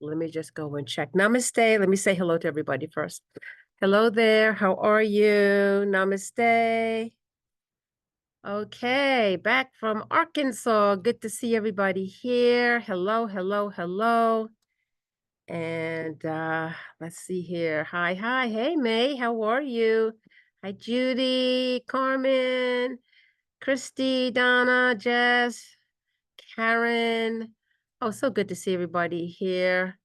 Let me just go and check. Namaste. Let me say hello to everybody first. Hello there. How are you? Namaste. Okay, back from Arkansas. Good to see everybody here. Hello, hello, hello. And let's see here. Hi, hi. Hey, May. How are you? Hi, Judy, Carmen, Christy, Donna, Jess, Karen. Oh, so good to see everybody here.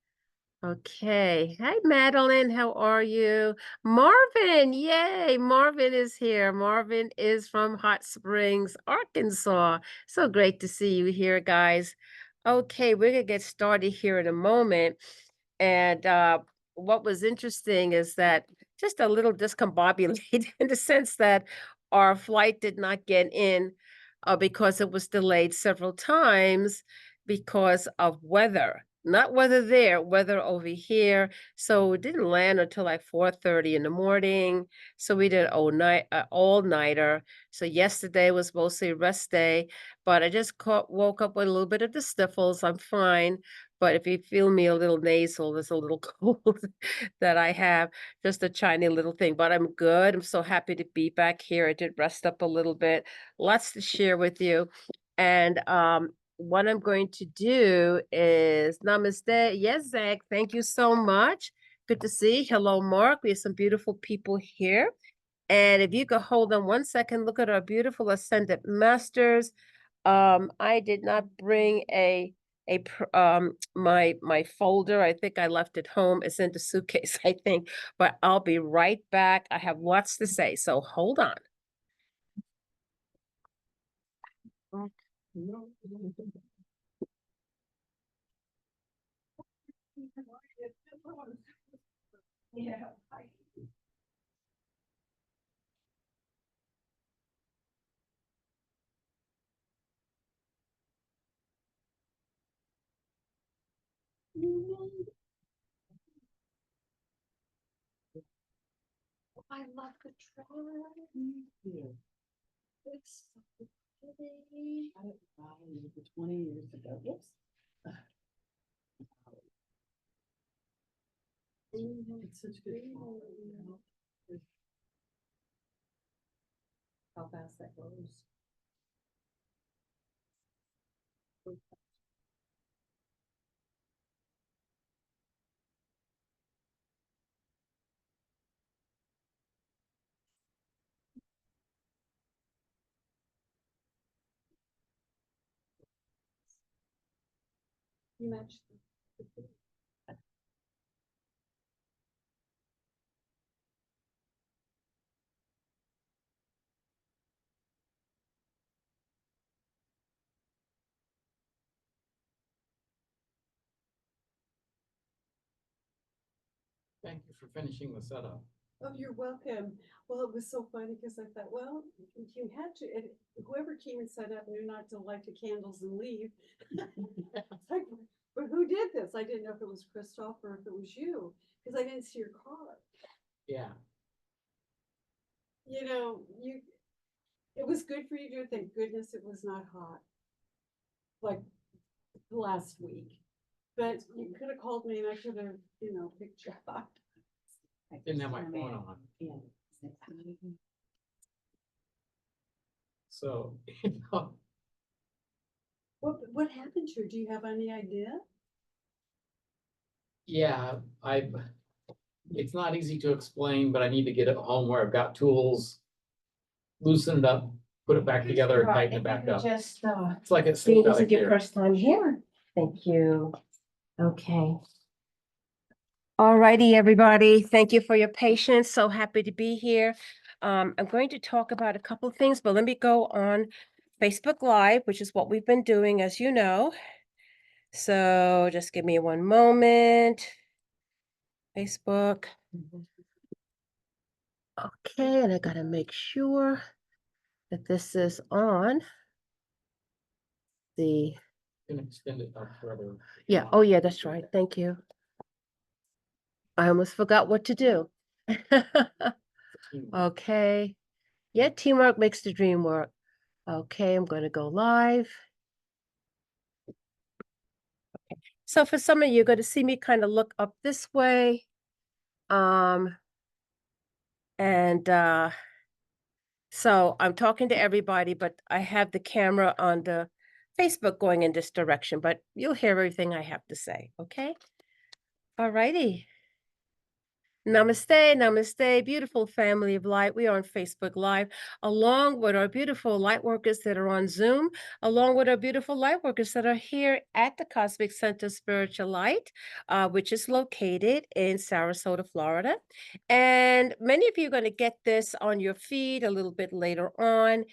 Okay. Hi, Madeline. How are you? Marvin. Yay. Marvin is here. Marvin is from Hot Springs, Arkansas. So great to see you here, guys. Okay, we're going to get started here in a moment. And what was interesting is that just a little discombobulated in the sense that our flight did not get in because it was delayed several times because of weather. Not weather there, weather over here. So it didn't land until like 4:30 in the morning. So we did all-nighter. So yesterday was mostly a rest day, but I just woke up with a little bit of the sniffles. I'm fine. But if you feel me a little nasal, there's a little cold that I have, just a tiny little thing, but I'm good. I'm so happy to be back here. I did rest up a little bit. Lots to share with you. And what I'm going to do is namaste. Yes, Zach, thank you so much. Good to see. Hello, Mark. We have some beautiful people here. And if you could hold on 1 second, look at our beautiful Ascendant Masters. I did not bring my folder. I think I left it home. It's in the suitcase, I think, but I'll be right back. I have lots to say, so hold on. Yeah. I love the tribe. It's so pretty. I didn't buy it for 20 years ago. Yes. It's such good. How fast that goes. You match. Thank you for finishing the setup. Oh, you're welcome. Well, it was so funny because I thought, well, you had to, whoever came and set up knew not to light the candles and leave. It's like, but who did this? I didn't know if it was Christoph or if it was you, because I didn't see your car. Yeah. You know, it was good for you to do it. Thank goodness it was not hot, like last week. But you could have called me and I could have, picked you up. I didn't have my phone on. Yeah. So, What happened to her? Do you have any idea? yeah, it's not easy to explain, but I need to get it home where I've got tools, loosen it up, put it back together, and tighten it back up. Just It's like it's being slipped this out is of your gear. first time here. Thank you. Okay. All righty, everybody. Thank you for your patience. So happy to be here. I'm going to talk about a couple of things, but let me go on Facebook Live, which is what we've been doing, as you know. So just give me one moment. Facebook. Okay, and I gotta make sure that this is on. The Can extend it up further. yeah, oh yeah, that's right. Thank you. I almost forgot what to do. Okay. Yeah, teamwork makes the dream work. Okay, I'm going to go live. Okay. So for some of you, you're going to see me kind of look up this way. Um, and so I'm talking to everybody, but I have the camera on the Facebook going in this direction, but you'll hear everything I have to say, okay? All righty. Namaste, namaste, beautiful family of light. We are on Facebook Live, along with our beautiful light workers that are on Zoom, along with our beautiful light workers that are here at the Cosmic Center Spiritual Light, which is located in Sarasota, Florida. And many of you are going to get this on your feed a little bit later on.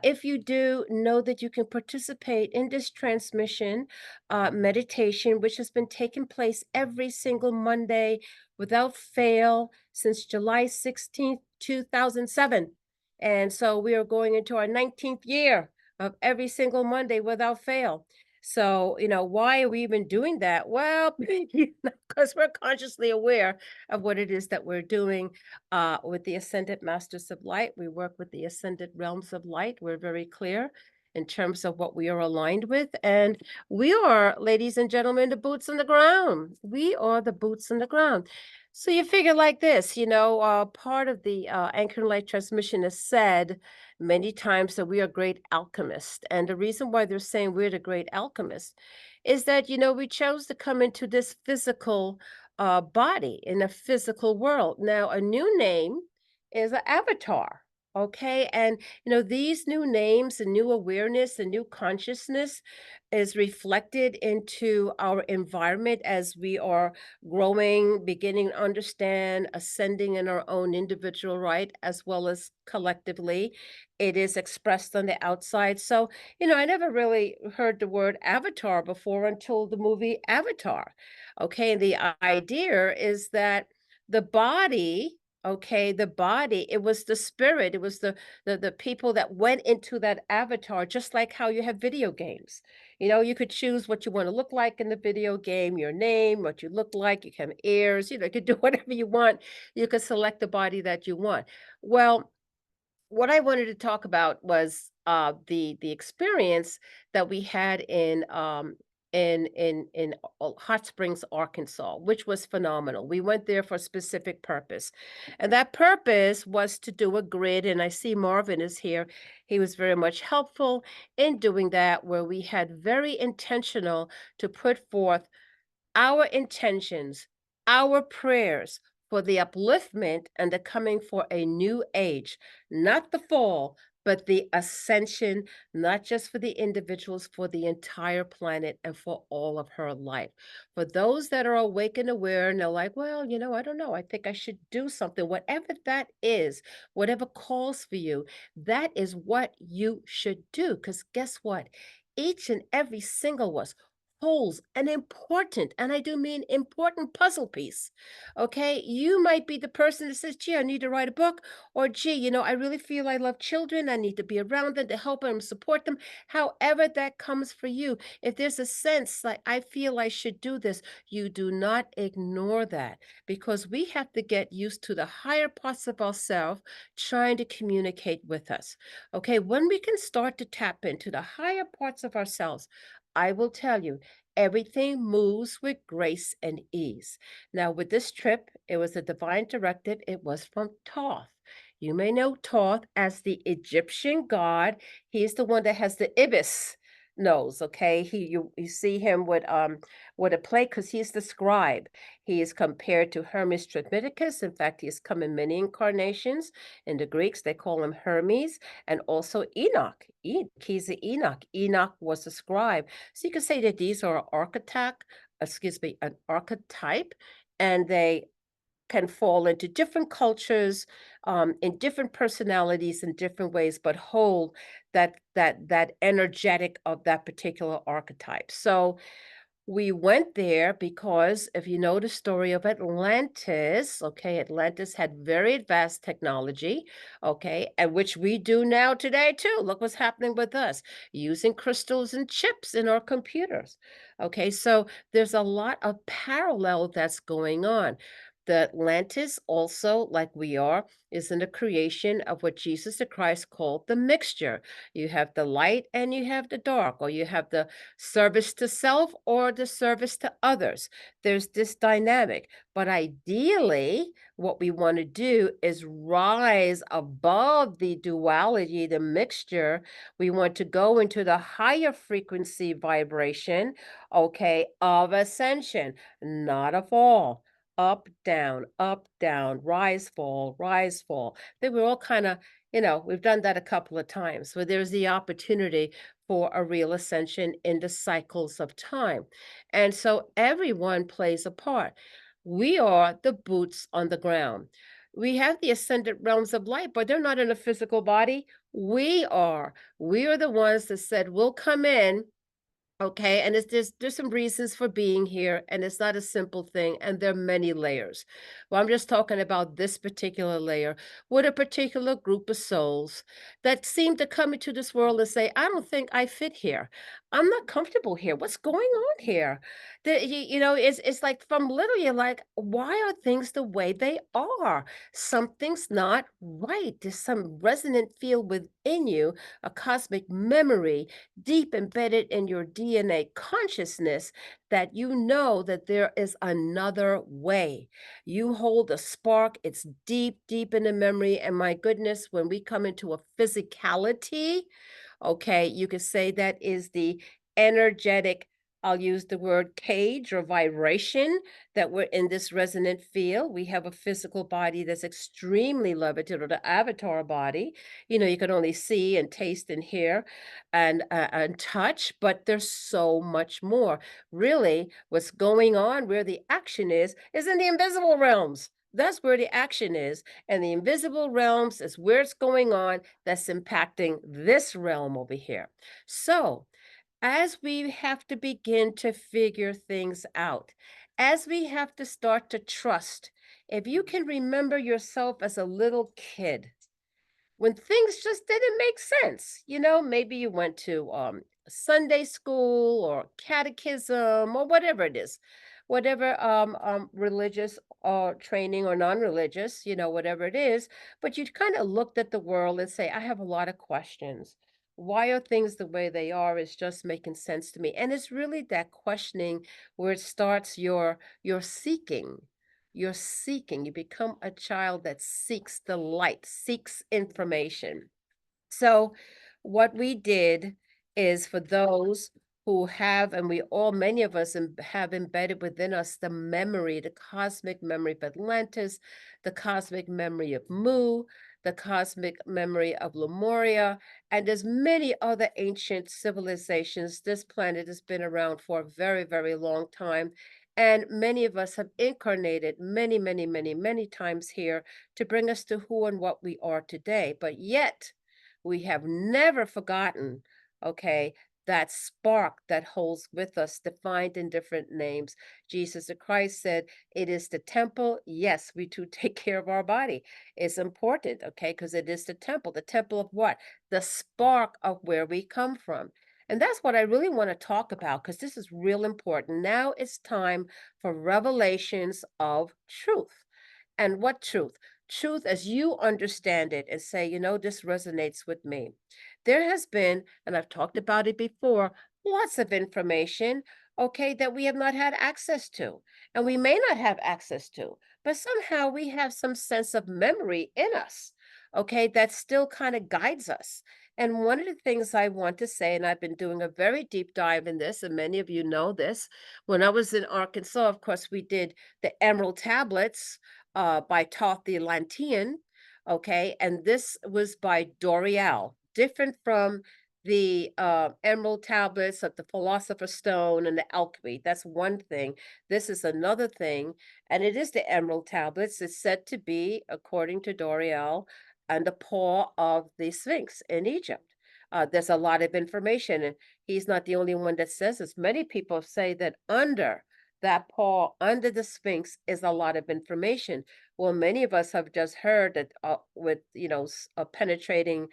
If you do, know that you can participate in this transmission meditation, which has been taking place every single Monday without fail since July 16th, 2007. And so we are going into our 19th year of every single Monday without fail. So, why are we even doing that? Well, because we're consciously aware of what it is that we're doing with the Ascended Masters of Light. We work with the Ascended Realms of Light. We're very clear in terms of what we are aligned with. And we are, ladies and gentlemen, the boots on the ground. We are the boots on the ground. So you figure like this, part of the Anchor and Light transmission is said many times that we are great alchemists. And the reason why they're saying we're the great alchemists is that, we chose to come into this physical body in a physical world. Now, a new name is an avatar. Okay. And, these new names and new awareness and new consciousness is reflected into our environment as we are growing, beginning to understand, ascending in our own individual right, as well as collectively. It is expressed on the outside. So, I never really heard the word avatar before until the movie Avatar. Okay. And the idea is that the body, okay, the body, it was the spirit, it was the people that went into that avatar, just like how you have video games. You could choose what you want to look like in the video game, your name, what you look like, you can have ears, you could do whatever you want. You could select the body that you want. Well, what I wanted to talk about was the experience that we had in Hot Springs, Arkansas, which was phenomenal. We went there for a specific purpose, and that purpose was to do a grid. And I see Marvin is here. He was very much helpful in doing that, where we had very intentional to put forth our intentions, our prayers for the upliftment and the coming for a new age, not the fall, but the ascension, not just for the individuals, for the entire planet and for all of her life. For those that are awake and aware, and they're like, well, I don't know, I think I should do something, whatever that is, whatever calls for you, that is what you should do. Because guess what? Each and every single one holds an important, and I do mean important, puzzle piece. Okay. You might be the person that says, gee, I need to write a book, or gee, I really feel I love children. I need to be around them to help them, support them. However, that comes for you. If there's a sense like, I feel I should do this, you do not ignore that, because we have to get used to the higher parts of ourselves trying to communicate with us. Okay. When we can start to tap into the higher parts of ourselves, I will tell you, everything moves with grace and ease. Now, with this trip, it was a divine directive. It was from Thoth. You may know Thoth as the Egyptian god. He's the one that has the ibis nose. Okay, you see him with a plate because he's the scribe. He is compared to Hermes Trismegistus. In fact, he has come in many incarnations. In the Greeks, they call him Hermes, and also Enoch. He's the Enoch. Enoch was a scribe. So you could say that these are an archetype, and they can fall into different cultures, in different personalities in different ways, but hold that energetic of that particular archetype. So we went there because if you know the story of Atlantis, okay, Atlantis had very advanced technology, okay, and which we do now today too. Look what's happening with us using crystals and chips in our computers. Okay, so there's a lot of parallel that's going on. The Atlantis also, like we are, is in the creation of what Jesus the Christ called the mixture. You have the light and you have the dark, or you have the service to self or the service to others. There's this dynamic. But ideally, what we want to do is rise above the duality, the mixture. We want to go into the higher frequency vibration, okay, of ascension, not a fall. Up, down, rise, fall, rise, fall. They were all kind of, we've done that a couple of times where there's the opportunity for a real ascension in the cycles of time. And so everyone plays a part. We are the boots on the ground. We have the ascendant realms of light, but they're not in a physical body. We are. We are the ones that said, we'll come in. Okay, and there's some reasons for being here, and it's not a simple thing, and there are many layers. Well, I'm just talking about this particular layer with a particular group of souls that seem to come into this world and say, I don't think I fit here. I'm not comfortable here. What's going on here? It's like from little, you're like, why are things the way they are? Something's not right. There's some resonant field within you, a cosmic memory deep embedded in your DNA consciousness that you know that there is another way. You hold a spark, it's deep, deep in the memory. And my goodness, when we come into a physicality, okay, you could say that is the energetic, I'll use the word cage or vibration that we're in this resonant field. We have a physical body that's extremely levitated, or the avatar body. You can only see and taste and hear and touch, but there's so much more. Really, what's going on, where the action is in the invisible realms. That's where the action is. And the invisible realms is where it's going on that's impacting this realm over here. So, as we have to begin to figure things out, as we have to start to trust, if you can remember yourself as a little kid, when things just didn't make sense. Maybe you went to Sunday school or catechism or whatever it is, whatever religious or training or non-religious, whatever it is. But you kind of looked at the world and say, I have a lot of questions. Why are things the way they are? Is just making sense to me. And it's really that questioning where it starts your seeking. You're seeking, you become a child that seeks the light, seeks information. So, what we did is for those who have, and many of us have embedded within us the memory, the cosmic memory of Atlantis, the cosmic memory of Mu, the cosmic memory of Lemuria, and there's many other ancient civilizations. This planet has been around for a very, very long time. And many of us have incarnated many, many, many, many times here to bring us to who and what we are today. But yet, we have never forgotten, okay, that spark that holds with us, defined in different names. Jesus the Christ said, it is the temple. Yes, we too take care of our body. It's important, okay, because it is the temple. The temple of what? The spark of where we come from. And that's what I really want to talk about because this is real important. Now it's time for revelations of truth. And what truth? Truth as you understand it and say, this resonates with me. There has been, and I've talked about it before, lots of information, okay, that we have not had access to, and we may not have access to, but somehow we have some sense of memory in us, okay, that still kind of guides us. And one of the things I want to say, and I've been doing a very deep dive in this, and many of you know this, when I was in Arkansas, of course, we did the Emerald Tablets by Toth the Atlantean, okay, and this was by Doriel, different from the Emerald Tablets of the Philosopher's Stone and the Alchemy. That's one thing. This is another thing, and it is the Emerald Tablets. It's said to be, according to Doriel, and the paw of the Sphinx in Egypt. There's a lot of information, and he's not the only one that says this. Many people say that under that paw, under the Sphinx, is a lot of information. Well, many of us have just heard that with a penetrating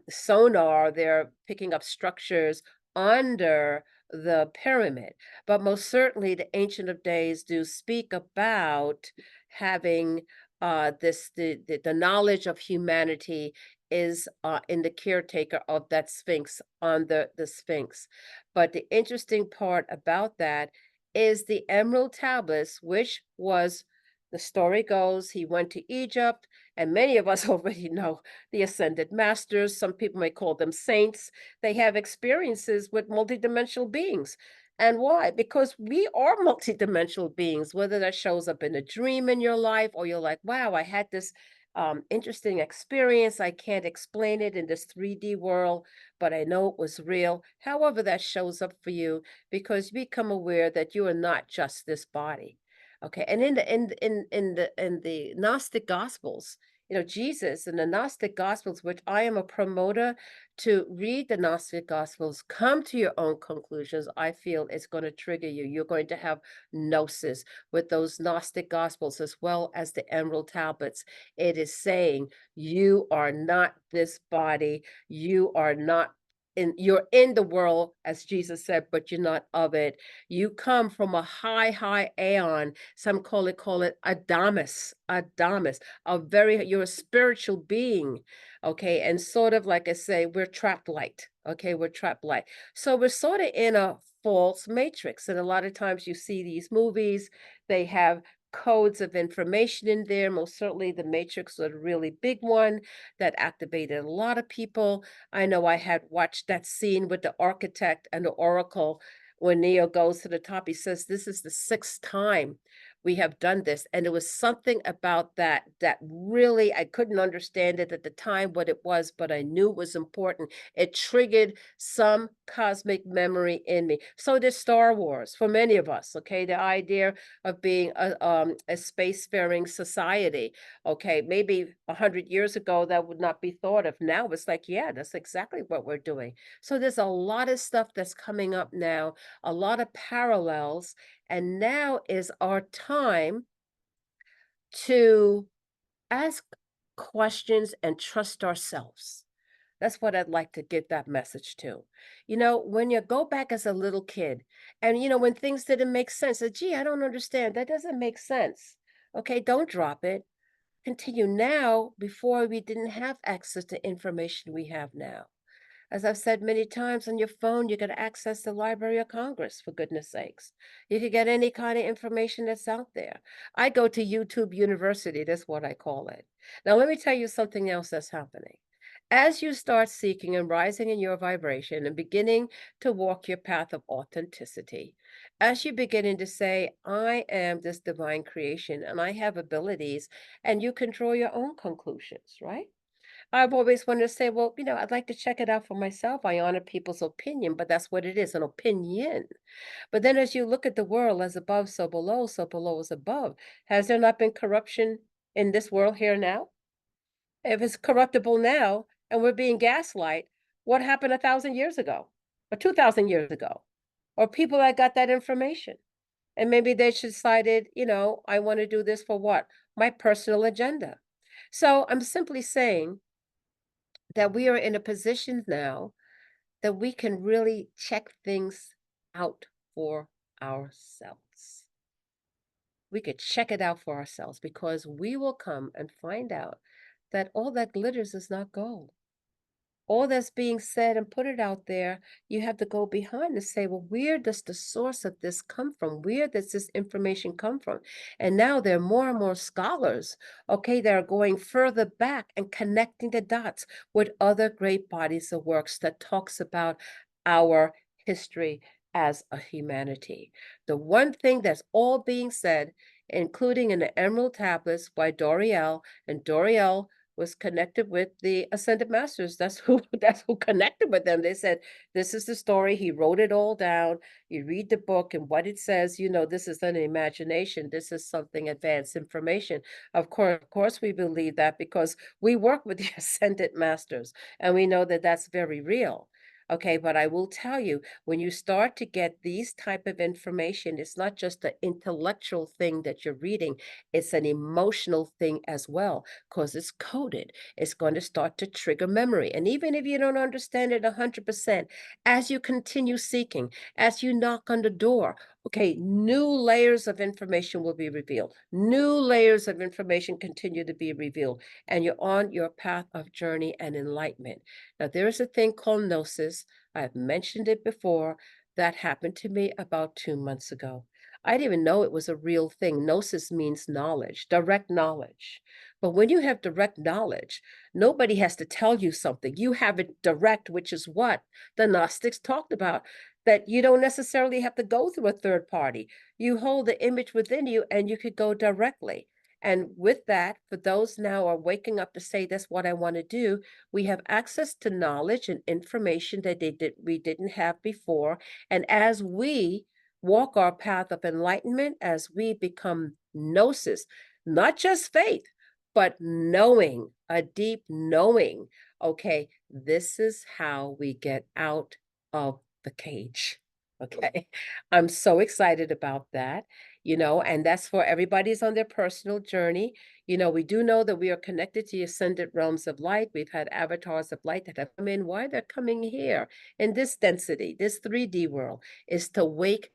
sonar, they're picking up structures under the pyramid. But most certainly, the Ancient of Days do speak about having the knowledge of humanity is in the caretaker of that Sphinx on the Sphinx. But the interesting part about that is the Emerald Tablets, which was the story goes he went to Egypt, and many of us already know the ascended masters. Some people may call them saints. They have experiences with multidimensional beings. And why? Because we are multidimensional beings, whether that shows up in a dream in your life or you're like, wow, I had this interesting experience. I can't explain it in this 3D world, but I know it was real. However, that shows up for you because you become aware that you are not just this body. Okay. And in the Gnostic Gospels, Jesus in the Gnostic Gospels, which I am a promoter to read the Gnostic Gospels, come to your own conclusions. I feel it's going to trigger you. You're going to have gnosis with those Gnostic Gospels as well as the Emerald Tablets. It is saying you are not this body. You are not you're in the world, as Jesus said, but you're not of it. You come from a high aeon. Some call it Adamus, you're a spiritual being. Okay. And sort of like I say, we're trapped light. Okay. We're trapped light. So we're sort of in a false matrix. And a lot of times you see these movies, they have codes of information in there. Most certainly the Matrix was a really big one that activated a lot of people. I know I had watched that scene with the architect and the oracle when Neo goes to the top. He says, this is the 6th time we have done this. And it was something about that really, I couldn't understand it at the time what it was, but I knew it was important. It triggered some cosmic memory in me. So did Star Wars for many of us. Okay. The idea of being a spacefaring society. Okay. Maybe 100 years ago, that would not be thought of. Now it's like, yeah, that's exactly what we're doing. So there's a lot of stuff that's coming up now, a lot of parallels. And now is our time to ask questions and trust ourselves. That's what I'd like to get that message to. When you go back as a little kid and, when things didn't make sense, gee, I don't understand. That doesn't make sense. Okay, don't drop it. Continue now. Before we didn't have access to information we have now. As I've said many times, on your phone, you can access the Library of Congress, for goodness sakes. You can get any kind of information that's out there. I go to YouTube University, that's what I call it. Now, let me tell you something else that's happening. As you start seeking and rising in your vibration and beginning to walk your path of authenticity, as you're beginning to say, I am this divine creation and I have abilities, and you can draw your own conclusions, right? I've always wanted to say, well, I'd like to check it out for myself. I honor people's opinion, but that's what it is, an opinion. But then as you look at the world as above, so below is above. Has there not been corruption in this world here now? If it's corruptible now and we're being gaslight, what happened 1,000 years ago or 2,000 years ago? Or people that got that information? And maybe they decided, I want to do this for what? My personal agenda. So I'm simply saying that we are in a position now that we can really check things out for ourselves. We could check it out for ourselves because we will come and find out that all that glitters is not gold. All that's being said and put it out there, you have to go behind and say, well, where does the source of this come from? Where does this information come from? And now there are more and more scholars, okay, that are going further back and connecting the dots with other great bodies of works that talks about our history as a humanity. The one thing that's all being said, including in the Emerald Tablets by Doriel, and Doriel was connected with the Ascended Masters. That's who connected with them. They said, this is the story. He wrote it all down. You read the book and what it says, this is an imagination. This is something advanced information. Of course, we believe that because we work with the Ascended Masters and we know that that's very real. Okay, but I will tell you, when you start to get these type of information, it's not just an intellectual thing that you're reading, it's an emotional thing as well, because it's coded. It's going to start to trigger memory. And even if you don't understand it 100%, as you continue seeking, as you knock on the door, okay, new layers of information will be revealed. New layers of information continue to be revealed, and you're on your path of journey and enlightenment. Now, there is a thing called gnosis. I've mentioned it before. That happened to me about 2 months ago. I didn't even know it was a real thing. Gnosis means knowledge, direct knowledge. But when you have direct knowledge, nobody has to tell you something. You have it direct, which is what the Gnostics talked about, that you don't necessarily have to go through a third party. You hold the image within you and you could go directly. And with that, for those now are waking up to say, that's what I want to do, we have access to knowledge and information that we didn't have before. And as we walk our path of enlightenment, as we become gnosis, not just faith, but knowing, a deep knowing, okay, this is how we get out of the cage. Okay. I'm so excited about that, and that's for everybody's on their personal journey. We do know that we are connected to the ascended realms of light. We've had avatars of light that have come in. Why they're coming here in this density, this 3D world, is to wake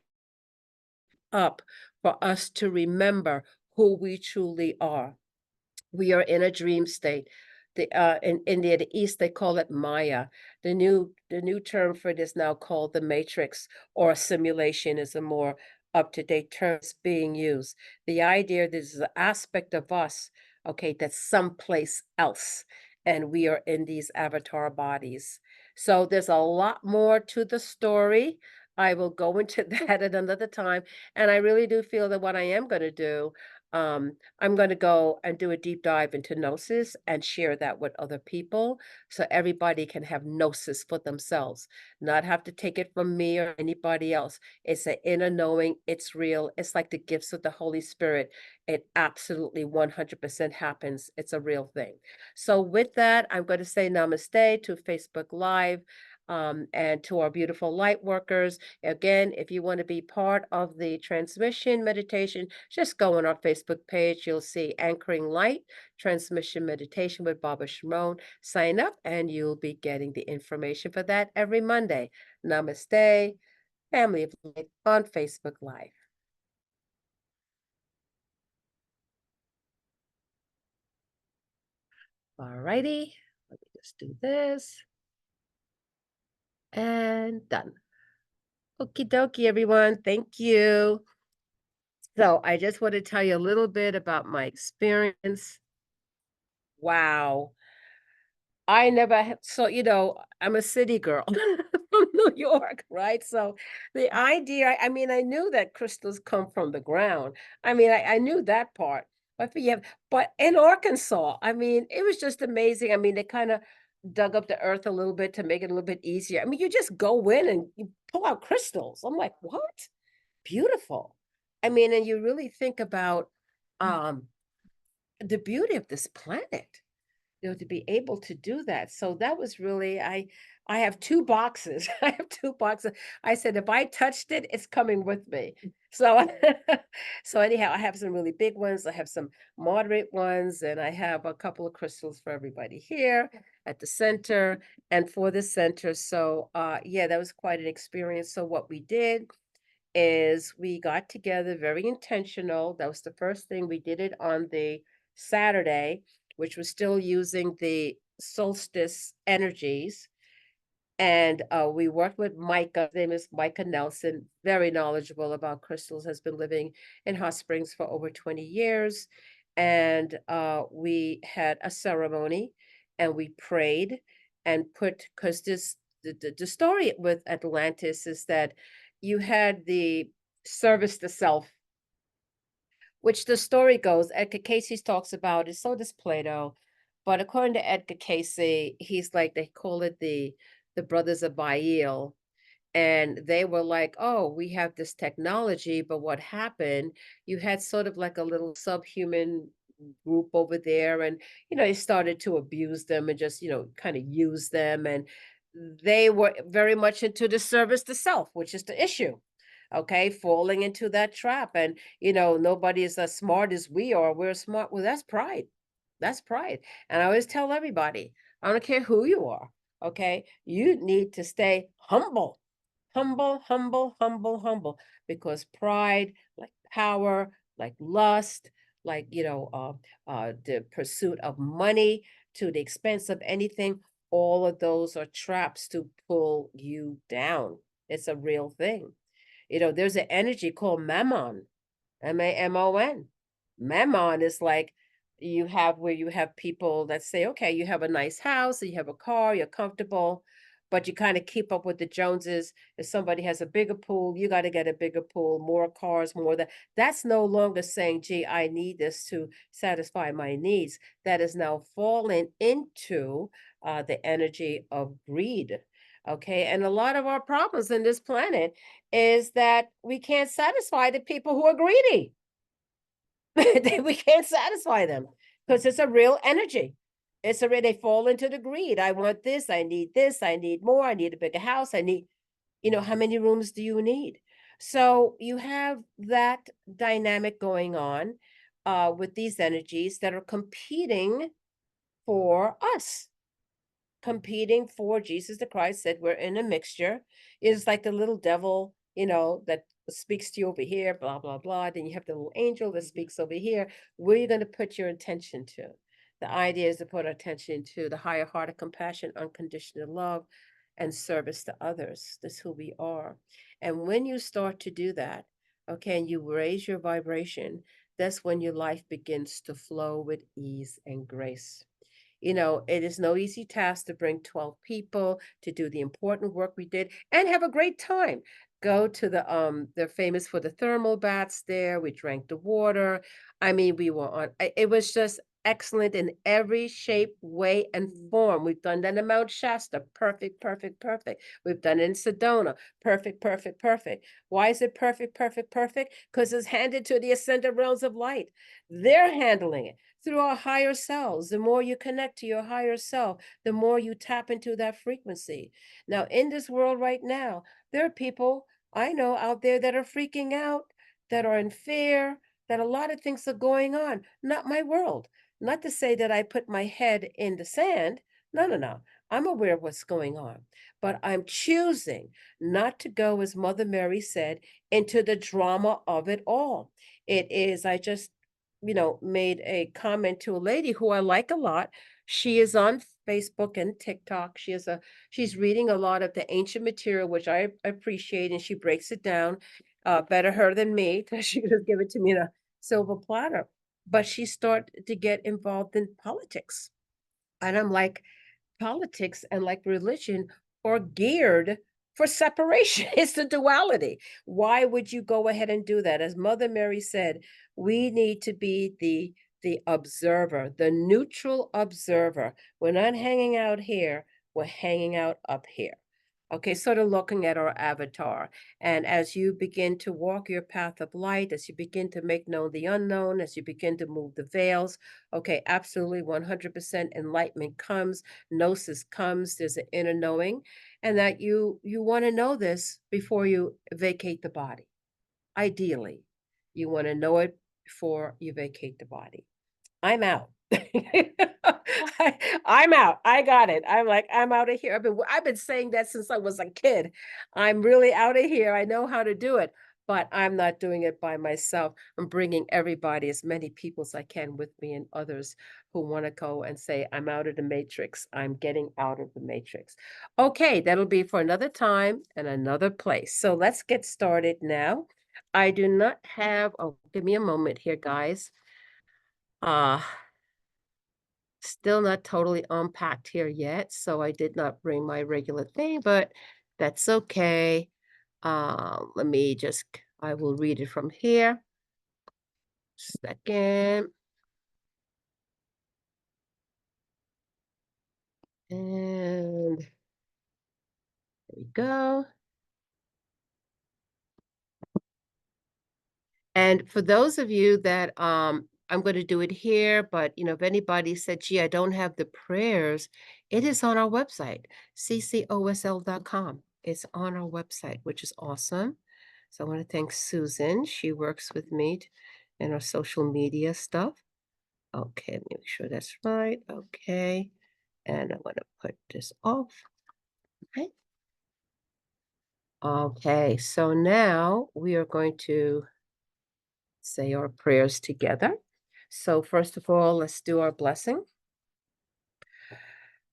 up for us to remember who we truly are. We are in a dream state. In India, the East, they call it Maya. The new term for it is now called the Matrix, or simulation is a more up-to-date term that's being used. The idea there's an aspect of us, okay, that's someplace else, and we are in these avatar bodies. So there's a lot more to the story. I will go into that at another time. And I really do feel that what I am going to do, I'm going to go and do a deep dive into gnosis and share that with other people so everybody can have gnosis for themselves, not have to take it from me or anybody else. It's an inner knowing, it's real. It's like the gifts of the Holy Spirit. It absolutely 100% happens. It's a real thing. So, with that, I'm going to say namaste to Facebook Live. And to our beautiful light workers. Again, if you want to be part of the transmission meditation, just go on our Facebook page. You'll see Anchoring Light Transmission Meditation with Baba Shimon. Sign up and you'll be getting the information for that every Monday. Namaste, Family of Light on Facebook Live. All righty, let me just do this. And done. Okie dokie, everyone. Thank you. So I just want to tell you a little bit about my experience. Wow. I never had, so, I'm a city girl from New York, right? So the idea, I mean, I knew that crystals come from the ground. I mean, I knew that part. But in Arkansas, I mean, it was just amazing. I mean, they kind of dug up the earth a little bit to make it a little bit easier. I mean, you just go in and you pull out crystals. I'm like, what? Beautiful. I mean, and you really think about um the beauty of this planet, to be able to do that. So that was really, I have 2 boxes. I have 2 boxes. I said, if I touched it, it's coming with me. So, so anyhow, I have some really big ones. I have some moderate ones, and I have a couple of crystals for everybody here at the center and for the center. So, yeah, that was quite an experience. So what we did is we got together, very intentional. That was the first thing. We did it on the Saturday, which was still using the solstice energies. And we worked with Micah. His name is Micah Nelson, very knowledgeable about crystals, has been living in Hot Springs for over 20 years. And we had a ceremony and we prayed and because the story with Atlantis is that you had the service to self, which the story goes, Edgar Cayce talks about it, so does Plato. But according to Edgar Cayce, he's like, they call it the brothers of Baal. And they were like, oh, we have this technology, but what happened? You had sort of like a little subhuman group over there, and they started to abuse them and just, kind of use them. And they were very much into the service to self, which is the issue. Okay, falling into that trap. And nobody is as smart as we are. We're smart. Well, that's pride. That's pride. And I always tell everybody, I don't care who you are. Okay, you need to stay humble. Humble, humble, humble, humble, because pride, like power, like lust, like, the pursuit of money to the expense of anything, all of those are traps to pull you down. It's a real thing. There's an energy called mammon, Mammon. Mammon is like you have where you have people that say, okay, you have a nice house, you have a car, you're comfortable, but you kind of keep up with the Joneses. If somebody has a bigger pool, you got to get a bigger pool, more cars, more that. That's no longer saying, gee, I need this to satisfy my needs. That is now falling into the energy of greed. Okay. And a lot of our problems in this planet is that we can't satisfy the people who are greedy. We can't satisfy them because it's a real energy. It's a real, they fall into the greed. I want this, I need more, I need a bigger house, I need, how many rooms do you need? So you have that dynamic going on with these energies that are competing for us, competing for Jesus the Christ. Said we're in a mixture. It's like the little devil, that speaks to you over here, blah, blah, blah. Then you have the little angel that speaks over here. Where are you going to put your attention to? The idea is to put attention to the higher heart of compassion, unconditional love, and service to others. That's who we are. And when you start to do that, okay, and you raise your vibration, that's when your life begins to flow with ease and grace. It is no easy task to bring 12 people to do the important work we did and have a great time. Go to they're famous for the thermal baths there. We drank the water. I mean, we were it was just excellent in every shape, way, and form. We've done that in Mount Shasta. Perfect, perfect, perfect. We've done it in Sedona. Perfect, perfect, perfect. Why is it perfect, perfect, perfect? Because it's handed to the ascended realms of light. They're handling it through our higher selves. The more you connect to your higher self, the more you tap into that frequency. Now, in this world right now, there are people I know out there that are freaking out, that are in fear, that a lot of things are going on. Not my world. Not to say that I put my head in the sand. No, no, no. I'm aware of what's going on, but I'm choosing not to go, as Mother Mary said, into the drama of it all. I just made a comment to a lady who I like a lot. She is on Facebook and TikTok. She's reading a lot of the ancient material, which I appreciate, and she breaks it down better her than me. She just give it to me in a silver platter. But she started to get involved in politics. And I'm like, politics and like religion are geared for separation. It's the duality. Why would you go ahead and do that? As Mother Mary said, we need to be the observer, the neutral observer. We're not hanging out here, we're hanging out up here. Okay, sort of looking at our avatar. And as you begin to walk your path of light, as you begin to make known the unknown, as you begin to move the veils, okay, absolutely 100% enlightenment comes, gnosis comes, there's an inner knowing, and that you want to know this before you vacate the body. Ideally, you want to know it before you vacate the body. I'm out. I'm out. I got it. I'm like, I'm out of here. I've been saying that since I was a kid. I'm really out of here. I know how to do it, but I'm not doing it by myself. I'm bringing everybody, as many people as I can with me, and others who want to go and say, I'm out of the matrix. I'm getting out of the matrix. Okay, that'll be for another time and another place. So let's get started now. I do not have, oh, give me a moment here, guys. Still not totally unpacked here yet, so I did not bring my regular thing, but that's okay. Let me just, I will read it from here. Second. And there we go. And for those of you that I'm going to do it here, but if anybody said, gee, I don't have the prayers, it is on our website, ccosl.com. It's on our website, which is awesome. So I want to thank Susan. She works with me in our social media stuff. Okay, let me make sure that's right. Okay. And I want to put this off. Okay. Okay, so now we are going to say our prayers together. So first of all, let's do our blessing.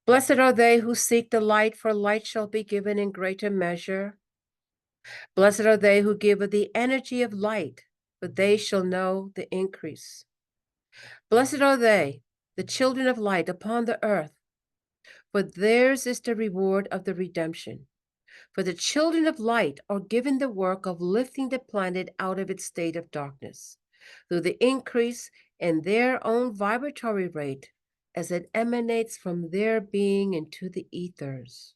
Blessed are they who seek the light, for light shall be given in greater measure. Blessed are they who give of the energy of light, for they shall know the increase. Blessed are they, the children of light upon the earth, for theirs is the reward of the redemption. For the children of light are given the work of lifting the planet out of its state of darkness, through the increase in their own vibratory rate as it emanates from their being into the ethers.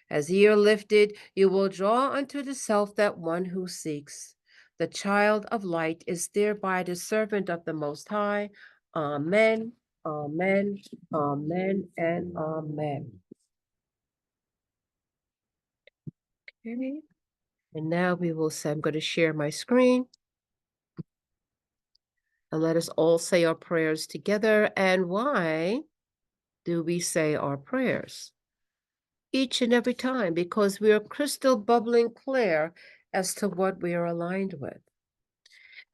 As ye are lifted, you will draw unto the self that one who seeks. The child of light is thereby the servant of the Most High. Amen, amen, amen, and amen. Okay. And now we will say, I'm going to share my screen. And let us all say our prayers together. And why do we say our prayers? Each and every time, because we are crystal bubbling clear as to what we are aligned with.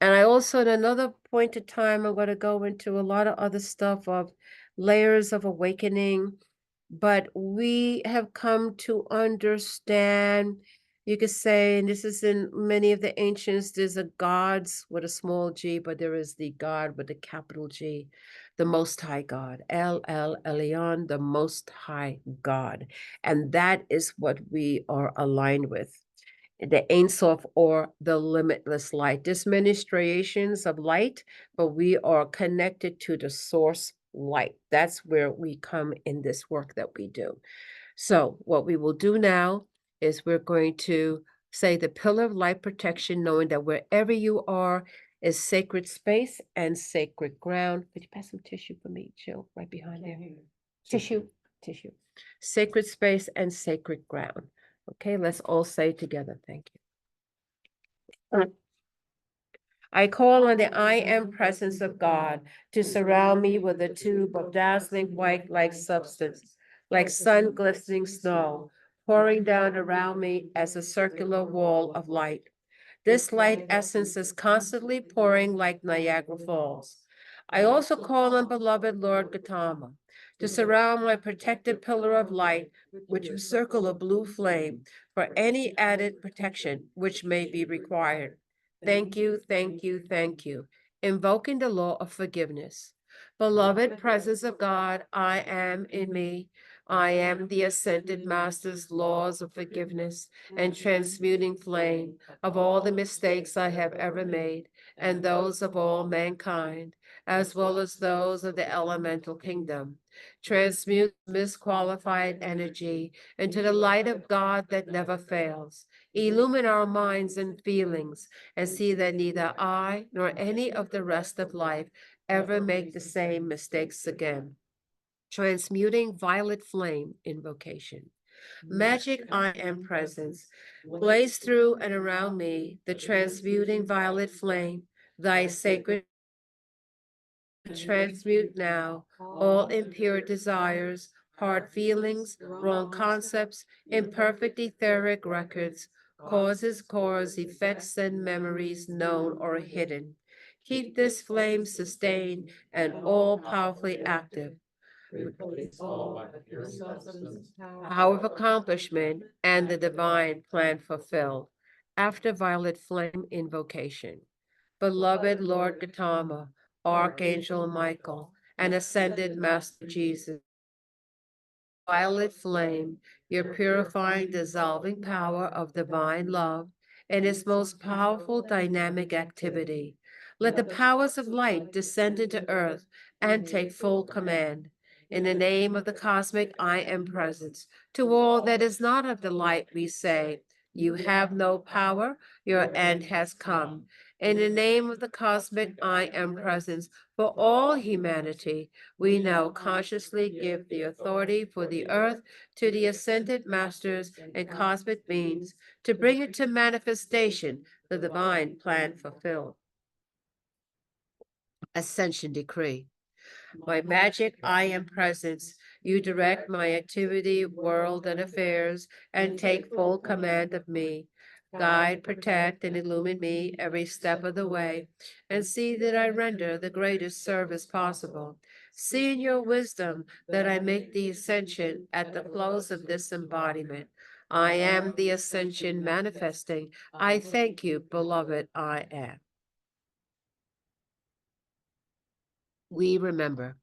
And I also, at another point in time, I'm going to go into a lot of other stuff of layers of awakening. But we have come to understand, you could say, and this is in many of the ancients, there's a gods with a small g, but there is the God with a capital G, the Most High God, El Elyon, the Most High God. And that is what we are aligned with. The Ein Sof, or the limitless light. There's many striations of light, but we are connected to the source light. That's where we come in this work that we do. So what we will do now is we're going to say the pillar of light protection, knowing that wherever you are is sacred space and sacred ground. Could you pass some tissue for me, Jill, right behind there? Tissue. Sacred space and sacred ground. Okay, let's all say together, thank you. I call on the I am presence of God to surround me with a tube of dazzling white-like substance, like sun glistening snow, pouring down around me as a circular wall of light. This light essence is constantly pouring like Niagara Falls. I also call on beloved Lord Gautama to surround my protected pillar of light, which will circle a blue flame, for any added protection which may be required. Thank you, thank you, thank you. Invoking the law of forgiveness. Beloved presence of God, I am in me. I am the ascended master's laws of forgiveness and transmuting flame of all the mistakes I have ever made, and those of all mankind, as well as those of the elemental kingdom. Transmute misqualified energy into the light of God that never fails. Illumine our minds and feelings, and see that neither I nor any of the rest of life ever make the same mistakes again. Transmuting violet flame invocation. Magic I am presence, blaze through and around me the transmuting violet flame, thy sacred transmute now all impure desires, hard feelings, wrong concepts, imperfect etheric records, cause, effects, and memories known or hidden. Keep this flame sustained and all powerfully active. Power of accomplishment and the divine plan fulfilled. After violet flame invocation. Beloved Lord Gautama, Archangel Michael, and ascended Master Jesus, violet flame, your purifying, dissolving power of divine love and its most powerful dynamic activity. Let the powers of light descend into earth and take full command. In the name of the cosmic I am presence, to all that is not of the light, we say, you have no power, your end has come. In the name of the cosmic I am presence, for all humanity, we now consciously give the authority for the earth to the ascended masters and cosmic beings to bring it to manifestation, the divine plan fulfilled. Ascension decree. By magic I am presence, You direct my activity, world, and affairs, and take full command of me. Guide, protect, and illumine me every step of the way, and see that I render the greatest service possible. See in your wisdom that I make the ascension at the close of this embodiment. I am the ascension manifesting. I thank you, beloved, I am. We remember.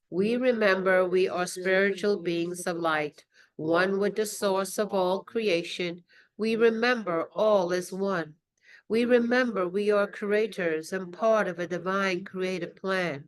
We remember we are spiritual beings of light, one with the source of all creation. We remember all is one. We remember we are creators and part of a divine creative plan.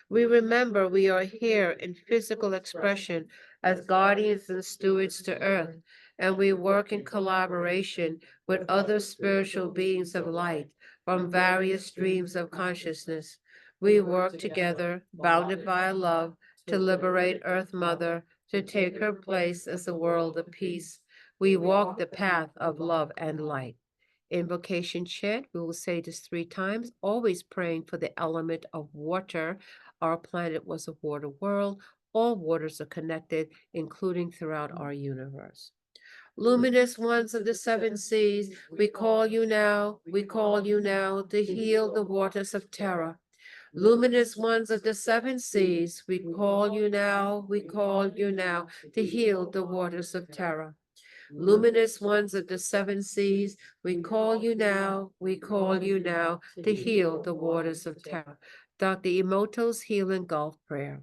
We remember we are here in physical expression as guardians and stewards to earth, and we work in collaboration with other spiritual beings of light from various streams of consciousness. We work together, bounded by love, to liberate Earth Mother, to take her place as a world of peace. We walk the path of love and light. Invocation chant, we will say this 3 times, always praying for the element of water. Our planet was a water world. All waters are connected, including throughout our universe. Luminous ones of the 7 seas, we call you now, we call you now to heal the waters of terror. Luminous ones of the 7 seas, we call you now, we call you now to heal the waters of terror. Luminous ones of the 7 seas, we call you now, we call you now to heal the waters of terror. Dr. Emoto's Healing Gulf Prayer.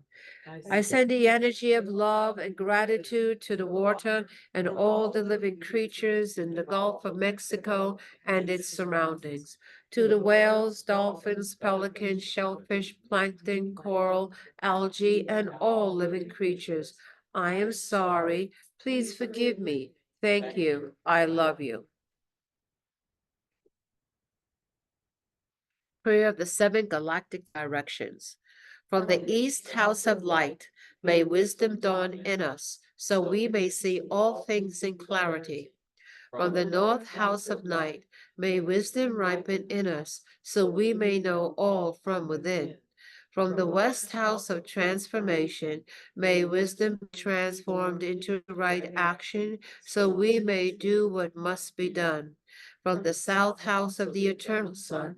I send the energy of love and gratitude to the water and all the living creatures in the Gulf of Mexico and its surroundings, to the whales, dolphins, pelicans, shellfish, plankton, coral, algae, and all living creatures. I am sorry. Please forgive me. Thank you. I love you. Prayer of the 7 galactic directions. From the East House of Light, may wisdom dawn in us, so we may see all things in clarity. From the North House of Night, may wisdom ripen in us, so we may know all from within. From the West House of Transformation, may wisdom be transformed into right action, so we may do what must be done. From the South House of the Eternal Sun,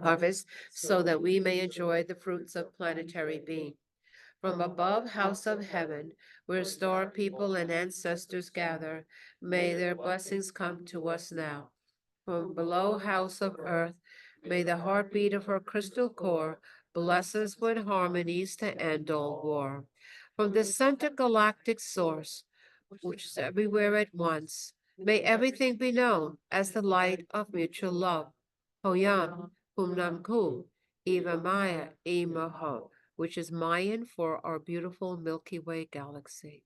harvest, so that we may enjoy the fruits of planetary being. From above, house of heaven, where star people and ancestors gather, may their blessings come to us now. From below, house of earth, may the heartbeat of her crystal core bless us with harmonies to end all war. From the center galactic source, which is everywhere at once, may everything be known as the light of mutual love. Hoyam, Humnamku, Eva Maya, Imaho, which is Mayan for our beautiful Milky Way galaxy.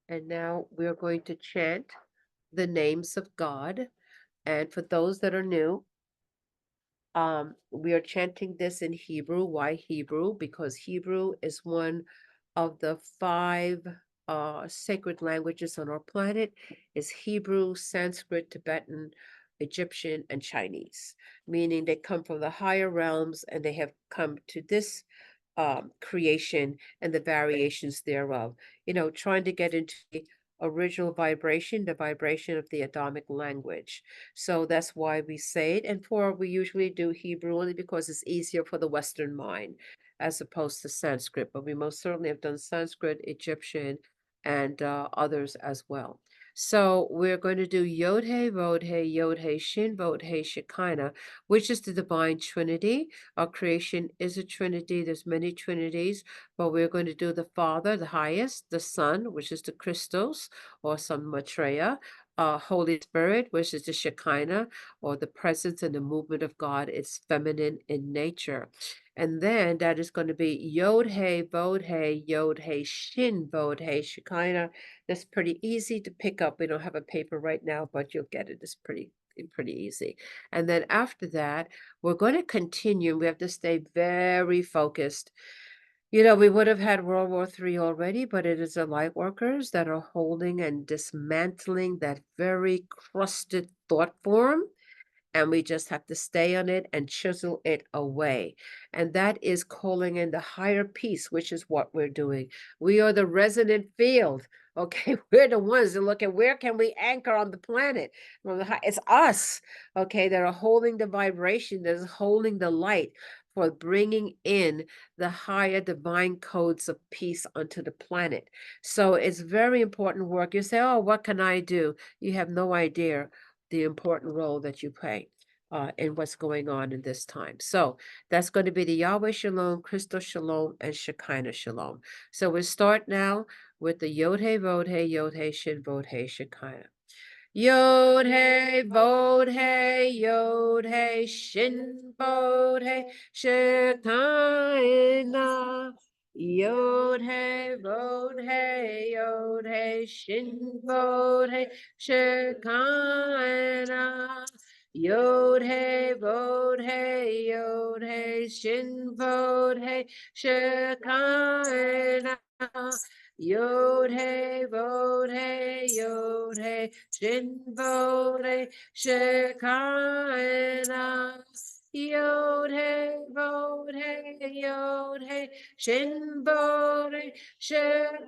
And now we're going to chant the names of God. And for those that are new, we are chanting this in Hebrew. Why Hebrew? Because Hebrew is one of the 5 sacred languages on our planet. Is Hebrew, Sanskrit, Tibetan, Egyptian, and Chinese, meaning they come from the higher realms and they have come to this creation and the variations thereof. Trying to get into the original vibration, the vibration of the Adamic language. So that's why we say it. And we usually do Hebrew only because it's easier for the Western mind as opposed to Sanskrit. But we most certainly have done Sanskrit, Egyptian, and others as well. So we're going to do Yod He, Vod He, Yod He, Shin, Vod He, Shekinah, which is the divine Trinity. Our creation is a Trinity. There's many Trinities, but we're going to do the Father, the highest, the Son, which is the Christos, or some Maitreya, Holy Spirit, which is the Shekinah, or the presence and the movement of God. It's feminine in nature. And then that is going to be Yod He, Vod He, Yod He, Shin, Vod He, Shekinah. That's pretty easy to pick up. We don't have a paper right now, but you'll get it. It's pretty easy. And then after that, we're going to continue. We have to stay very focused. We would have had World War III already, but it is the light workers that are holding and dismantling that very crusted thought form. and we just have to stay on it and chisel it away. And that is calling in the higher peace, which is what we're doing. We are the resonant field. Okay, we're the ones that look at where can we anchor on the planet. It's us, okay, that are holding the vibration, that is holding the light for bringing in the higher divine codes of peace onto the planet. So it's very important work. You say, oh, what can I do? You have no idea the important role that you play in what's going on in this time. So that's going to be the Yahweh Shalom, Crystal Shalom, and Shekinah Shalom. So we start now with the Yod He Vod He Yod He Shin Vod He Shekinah. Yod He Vod He Yod He Shin Vod He Shekinah. Yod He Vod He Yod He Shin Vod He Shekinah. Yod He Vod He Yod He Shin Vod He Shekinah. Yod He Vod He Yod He Shin Vod He Shekinah. Yod He Vod He Yod He Shin Vod He Shekinah.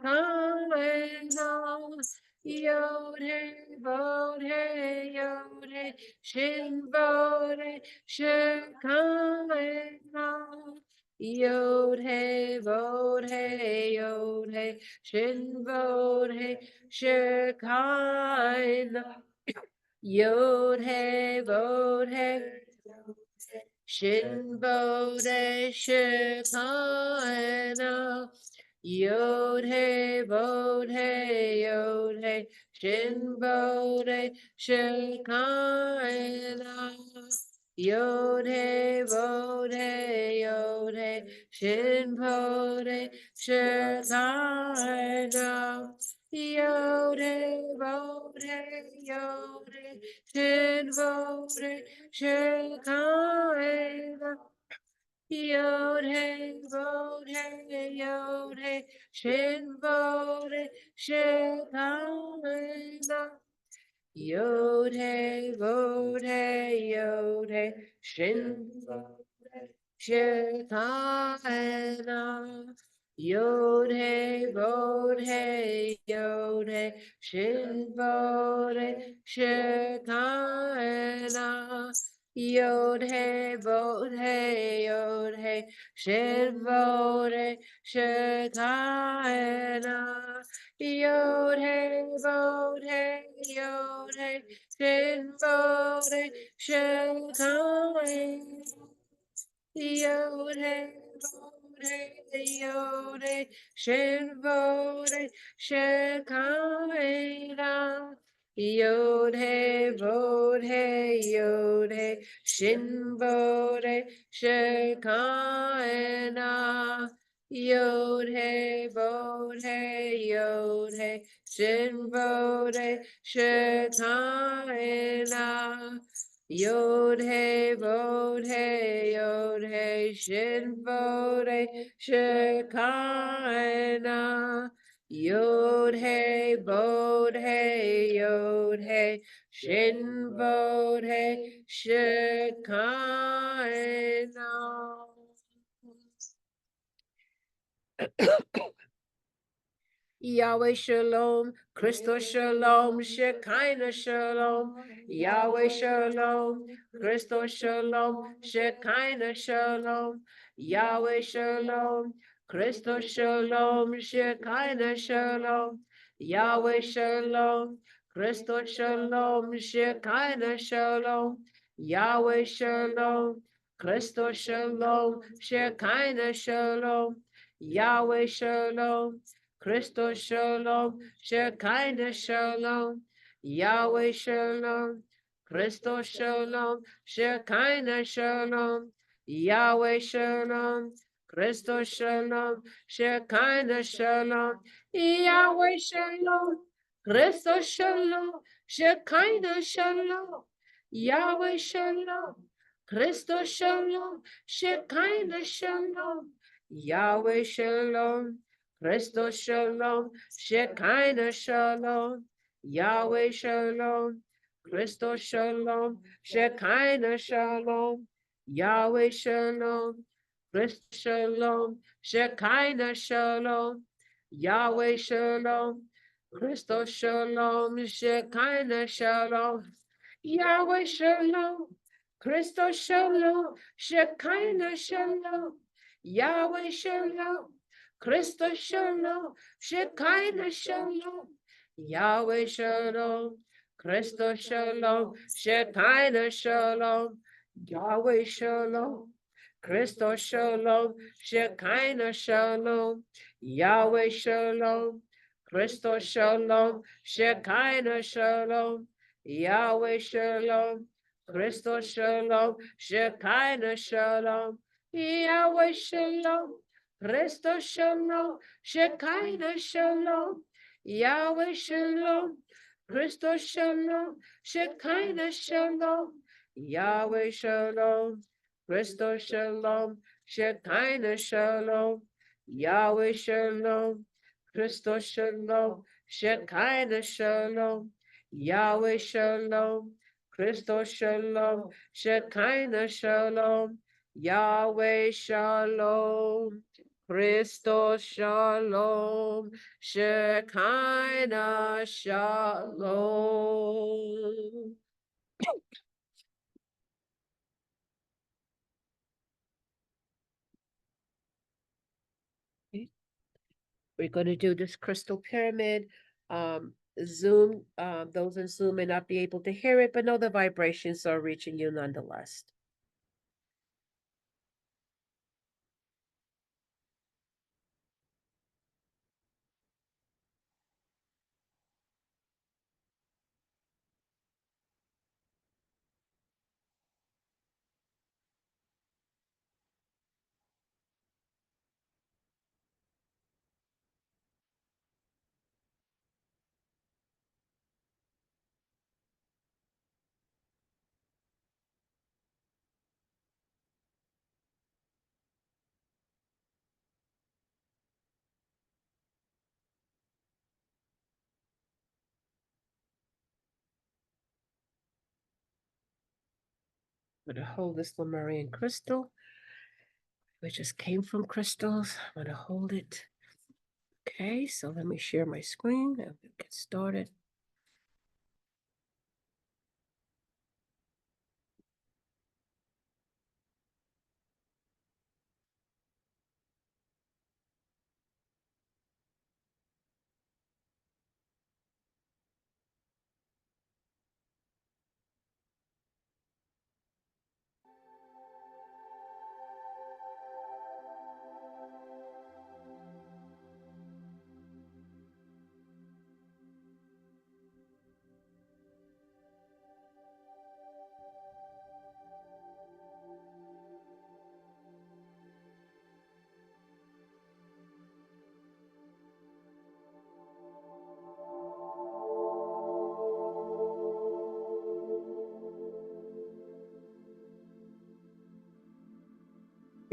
Yod He Vod He Yod He Shin Vod He Shekinah. Yod He Vod He Yod He Shin Vod He Shekinah. Yod He Vod He Shin Vod He Shekinah. Yod He Vod He Yod He Shin Vod He Shekinah. Yod He Vod He Yod He Shin Vod He Shekinah. Yod He Vod He Yod He Shin Vod He Shekinah. Yod He Vod He Yod He Shin Vod He Shekinah. Yod He Vod He Yod He Shin Vod He Shekinah. Yod He Vod He Yod He Shin Vod He Shekinah. Yod He Vod He Yod He Shin Vod He Shekinah. Yod He Vod He Yod He Shin Vod He Shekinah. Yod He Vod He Yod He Shin Vod He Shekinah. Yod He Vod He Yod He Shin Vod He Shekinah. Yod He Vod He Yod He Shin Vod He Shekinah. Yod He Vod He Yod He Shin Vod He Shekinah. Yod He Vod He Yod He Shin Vod He Shekinah. Yahweh Shalom, Crystal Shalom, Shekinah Shalom, Yahweh Shalom, Crystal Shalom, Shekinah Shalom, Yahweh Shalom, Crystal Shalom, Shekinah Shalom, Yahweh Shalom, Crystal Shalom, Shekinah Shalom, Yahweh Shalom, Crystal Shalom, Shekinah Shalom, Yahweh Shalom, Christos Shalom, Shekinah Shalom, Yahweh Shalom, Christos Shalom, Shekinah Shalom, Yahweh Shalom, Christos Shalom, Shekinah Shalom, Yahweh Shalom, Christos Shalom, Shekinah Shalom, Yahweh Shalom, Christos Shalom, Shekinah Shalom, Yahweh Shalom, Christos Shalom, Shekinah Shalom, Yahweh Shalom, Christos Shalom, Shekinah Shalom, Yahweh Shalom, Christos Shalom, Shekinah Shalom, Yahweh Shalom, Christos Shalom, Shekinah Shalom, Yahweh Shalom, Christos Shalom, Shekinah Shalom, Yahweh Shalom, Christos Shalom, Shekinah Shalom, Yahweh Shalom, Christos Shalom, Shekinah Shalom, Yahweh Shalom, Christos Shalom, Shekinah Shalom, Yahweh Shalom, Christos Shalom, Shekinah Shalom, Yahweh Shalom, Christos Shalom, Shekinah Shalom, Yahweh Shalom, Christos Shalom, Shekinah Shalom, Yahweh Shalom, Christos Shalom, Shekinah Shalom, Yahweh Shalom, Christos Shalom, Shekinah Shalom, Yahweh Shalom, Christos Shalom, Shekinah Shalom, Yahweh Shalom, Christos Shalom, Shekinah Shalom, Yahweh Shalom, Christos Shalom, Shekinah Shalom. Okay. We're going to do this crystal pyramid. Zoom, those in Zoom may not be able to hear it, but know the vibrations are reaching you nonetheless. I'm going to hold this Lemurian crystal, which just came from crystals. I'm going to hold it. Okay, so let me share my screen and we'll get started.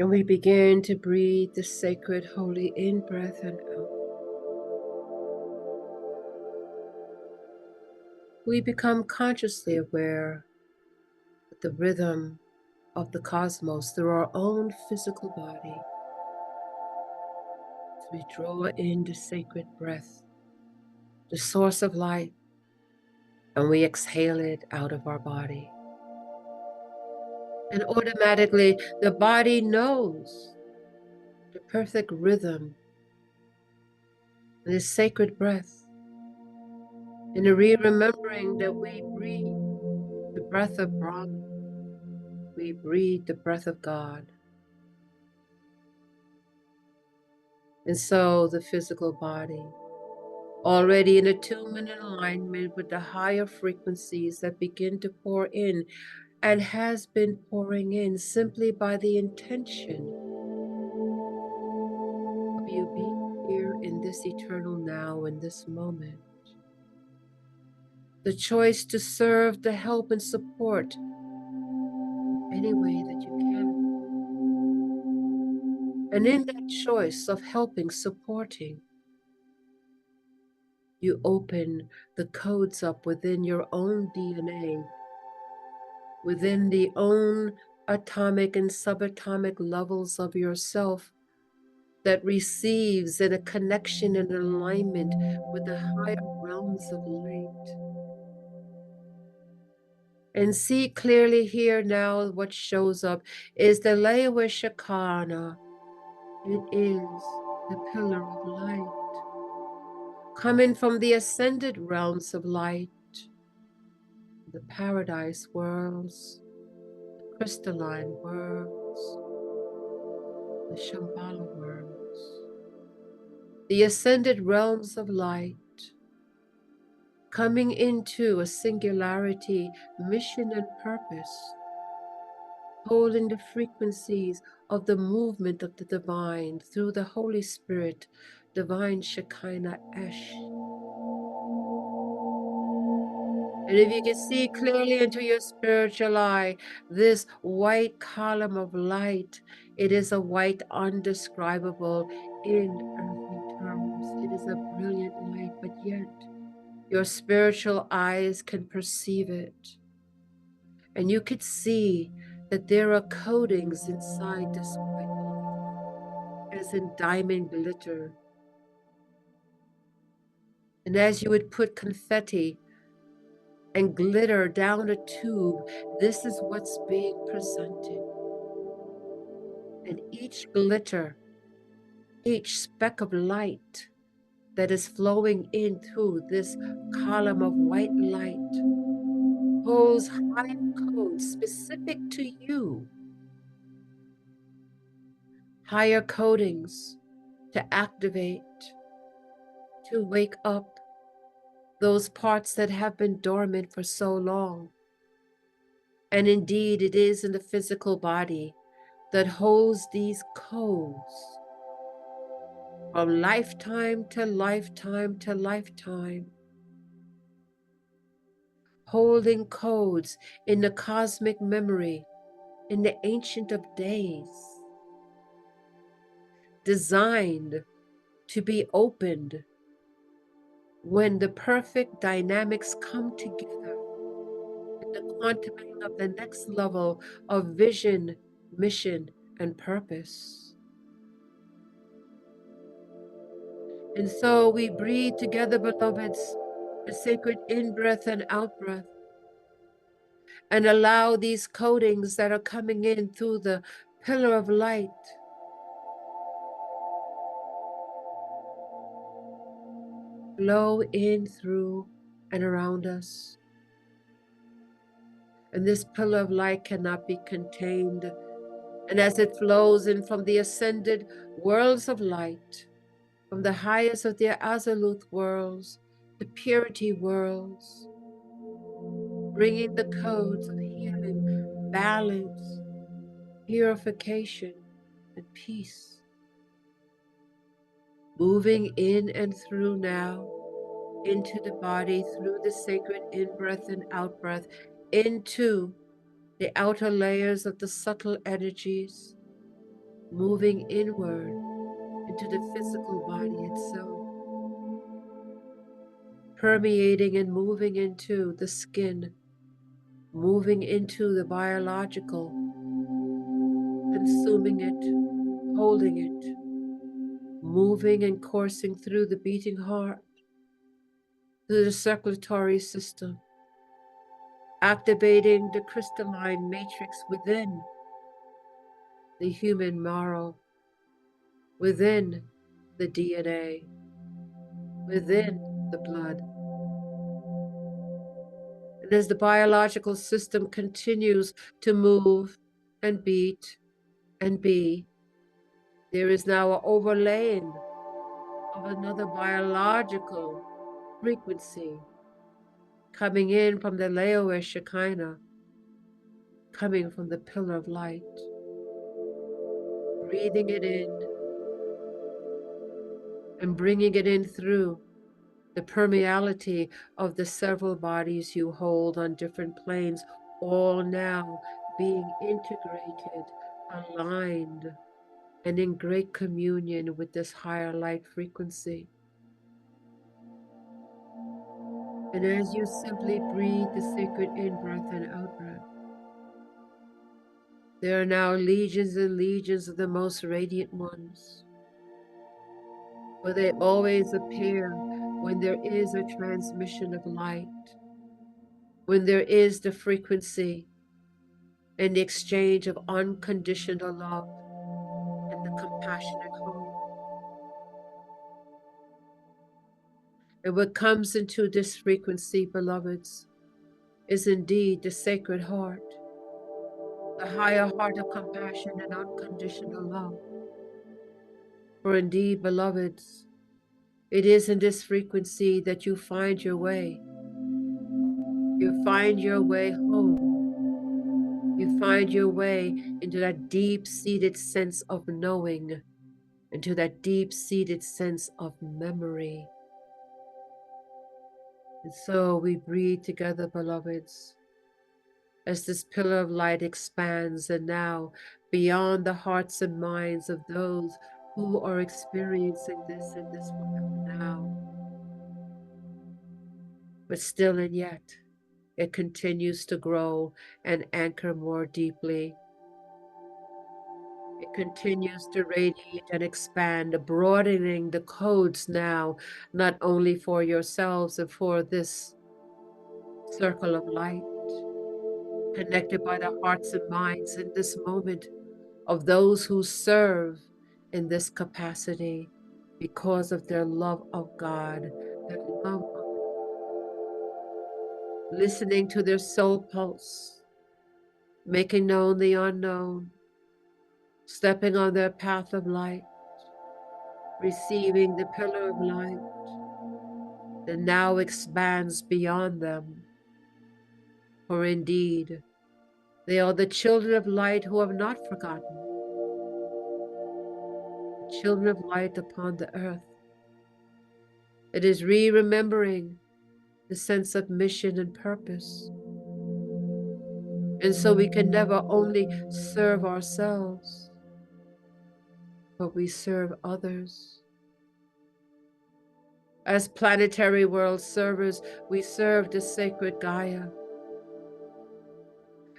And we begin to breathe the sacred holy in breath and out. We become consciously aware of the rhythm of the cosmos through our own physical body. As we draw in the sacred breath, the source of life, and we exhale it out of our body. And automatically, the body knows the perfect rhythm of this sacred breath. And remembering that we breathe the breath of Brahma, we breathe the breath of God. And so the physical body, already in attunement and alignment with the higher frequencies that begin to pour in and has been pouring in simply by the intention of you being here in this eternal now, in this moment. The choice to serve, to help and support any way that you can. And in that choice of helping, supporting, you open the codes up within your own DNA, within the own atomic and subatomic levels of yourself that receives in a connection and alignment with the higher realms of light. And see clearly here now what shows up is the Lewa Shakana. It is the pillar of light, coming from the ascended realms of light, the paradise worlds, the crystalline worlds, the Shambhala worlds, the ascended realms of light, coming into a singularity, mission and purpose, holding the frequencies of the movement of the divine through the Holy Spirit, divine Shekinah Esh. And if you can see clearly into your spiritual eye, this white column of light, it is a white undescribable in earthly terms. It is a brilliant light, but yet your spiritual eyes can perceive it. And you could see that there are coatings inside this white light, as in diamond glitter. And as you would put confetti and glitter down a tube, this is what's being presented. And each glitter, each speck of light that is flowing in through this column of white light holds higher codes specific to you, higher codings to activate, to wake up those parts that have been dormant for so long. And indeed, it is in the physical body that holds these codes from lifetime to lifetime to lifetime, holding codes in the cosmic memory, in the ancient of days, designed to be opened when the perfect dynamics come together in the quantuming of the next level of vision, mission, and purpose. And so we breathe together, beloveds, a sacred in-breath and out-breath, and allow these coatings that are coming in through the pillar of light flow in through and around us. And this pillar of light cannot be contained. And as it flows in from the ascended worlds of light, from the highest of the absolute worlds, the purity worlds, bringing the codes of healing, balance, purification, and peace. Moving in and through now, into the body through the sacred in-breath and out-breath, into the outer layers of the subtle energies, moving inward into the physical body itself, permeating and moving into the skin, moving into the biological, consuming it, holding it, moving and coursing through the beating heart, through the circulatory system, activating the crystalline matrix within the human marrow, within the DNA, within the blood. And as the biological system continues to move and beat and be, there is now an overlaying of another biological frequency coming in from the Leoa Shekinah, coming from the pillar of light, breathing it in and bringing it in through the permeability of the several bodies you hold on different planes, all now being integrated, aligned, and in great communion with this higher light frequency. And as you simply breathe the sacred in-breath and out-breath, there are now legions and legions of the most radiant ones, for they always appear when there is a transmission of light, when there is the frequency and the exchange of unconditional love and the compassionate heart. And what comes into this frequency, beloveds, is indeed the sacred heart, the higher heart of compassion and unconditional love. For indeed, beloveds, it is in this frequency that you find your way. You find your way home. You find your way into that deep-seated sense of knowing, into that deep-seated sense of memory. And so we breathe together, beloveds, as this pillar of light expands and now beyond the hearts and minds of those who are experiencing this in this moment now. But still and yet, it continues to grow and anchor more deeply. It continues to radiate and expand, broadening the codes now, not only for yourselves and for this circle of light, connected by the hearts and minds in this moment of those who serve in this capacity because of their love of God, their love of listening to their soul pulse, making known the unknown, stepping on their path of light, receiving the pillar of light that now expands beyond them. For indeed, they are the children of light who have not forgotten, the children of light upon the earth. It is remembering the sense of mission and purpose. And so we can never only serve ourselves, but we serve others. As planetary world servers, we serve the sacred Gaia,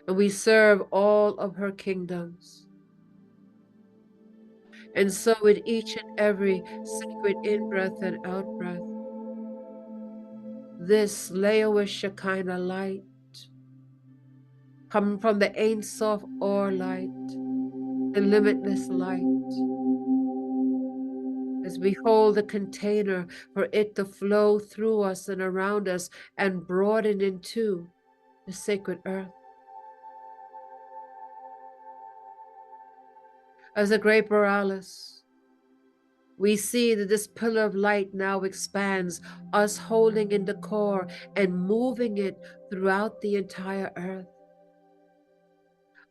and we serve all of her kingdoms. And so with each and every sacred in-breath and out-breath, this Leowish Shekinah light, coming from the Ein Sof Or light, the limitless light, as we hold the container for it to flow through us and around us and broaden into the sacred earth. As a great Borealis, we see that this pillar of light now expands, us holding in the core and moving it throughout the entire earth.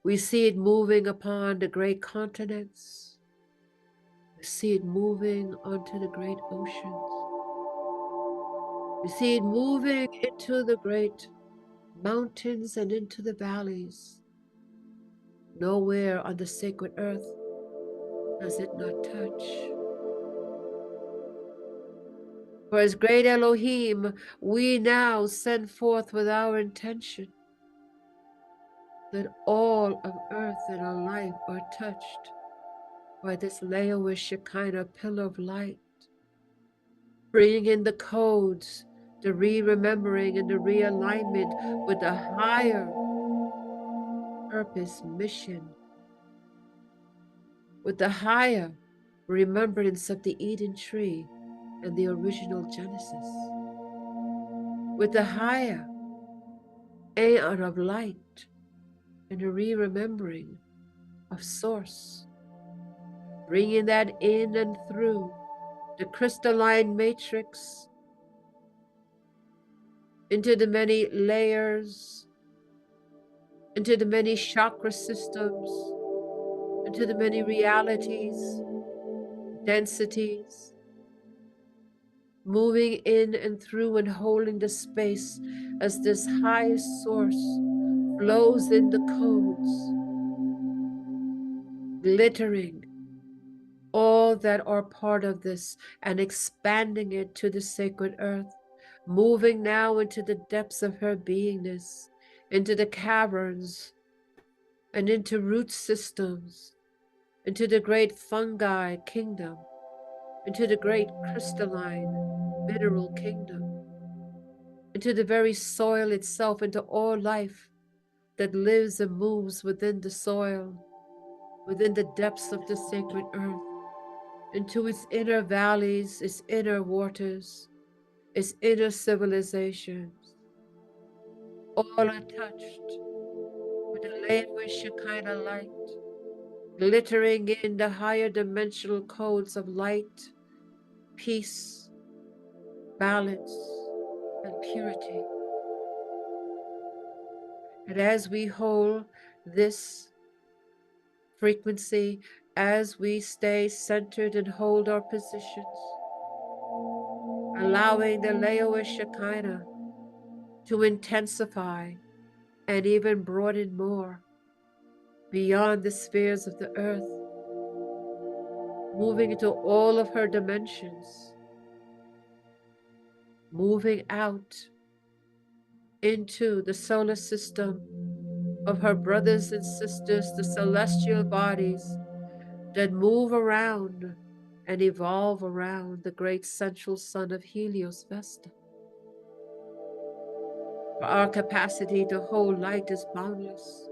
We see it moving upon the great continents. We see it moving onto the great oceans. We see it moving into the great mountains and into the valleys. Nowhere on the sacred earth does it not touch. For as great Elohim, we now send forth with our intention that all of earth and our life are touched by this Leowish Shekinah pillar of light, bringing in the codes, the re-remembering and the realignment with the higher purpose, mission, with the higher remembrance of the Eden tree and the original Genesis, with the higher aeon of light and a re-remembering of source, bringing that in and through the crystalline matrix into the many layers, into the many chakra systems, into the many realities, densities, moving in and through and holding the space as this highest source flows in the codes, glittering all that are part of this and expanding it to the sacred earth, moving now into the depths of her beingness, into the caverns and into root systems, into the great fungi kingdom, into the great crystalline mineral kingdom, into the very soil itself, into all life that lives and moves within the soil, within the depths of the sacred earth, into its inner valleys, its inner waters, its inner civilizations, all are touched with the languid Shekinah light, glittering in the higher dimensional codes of light, peace, balance, and purity. And as we hold this frequency, as we stay centered and hold our positions, allowing the Laowa Shekinah to intensify and even broaden more beyond the spheres of the earth, moving into all of her dimensions, moving out into the solar system of her brothers and sisters, the celestial bodies that move around and evolve around the great central sun of Helios Vesta. For our capacity to hold light is boundless.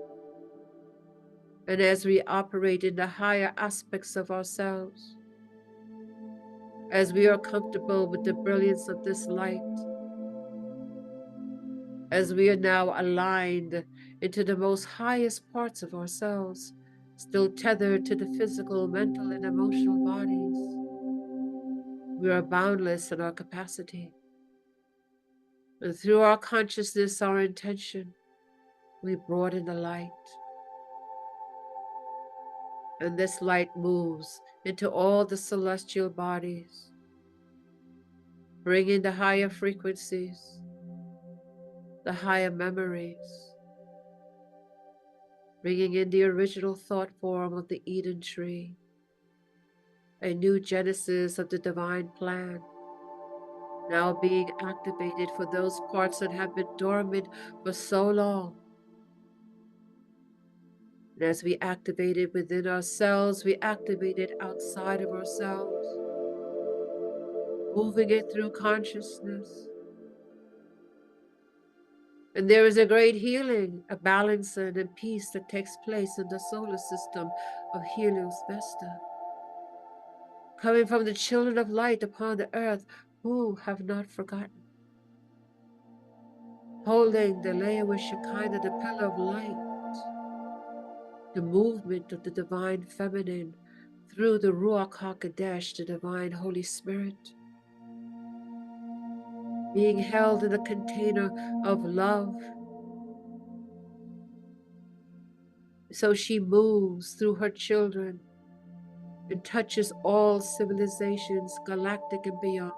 And as we operate in the higher aspects of ourselves, as we are comfortable with the brilliance of this light, as we are now aligned into the most highest parts of ourselves, still tethered to the physical, mental, and emotional bodies, we are boundless in our capacity. And through our consciousness, our intention, we broaden the light. And this light moves into all the celestial bodies, bringing the higher frequencies, the higher memories, bringing in the original thought form of the Eden tree, a new genesis of the divine plan, now being activated for those parts that have been dormant for so long. And as we activate it within ourselves, we activate it outside of ourselves, moving it through consciousness. And there is a great healing, a balancing and peace that takes place in the solar system of Helios Vesta, coming from the children of light upon the earth who have not forgotten, holding the Laowa Shekinah, the pillar of light, the movement of the divine feminine through the Ruach HaKodesh, the divine Holy Spirit, being held in a container of love. So she moves through her children and touches all civilizations, galactic and beyond.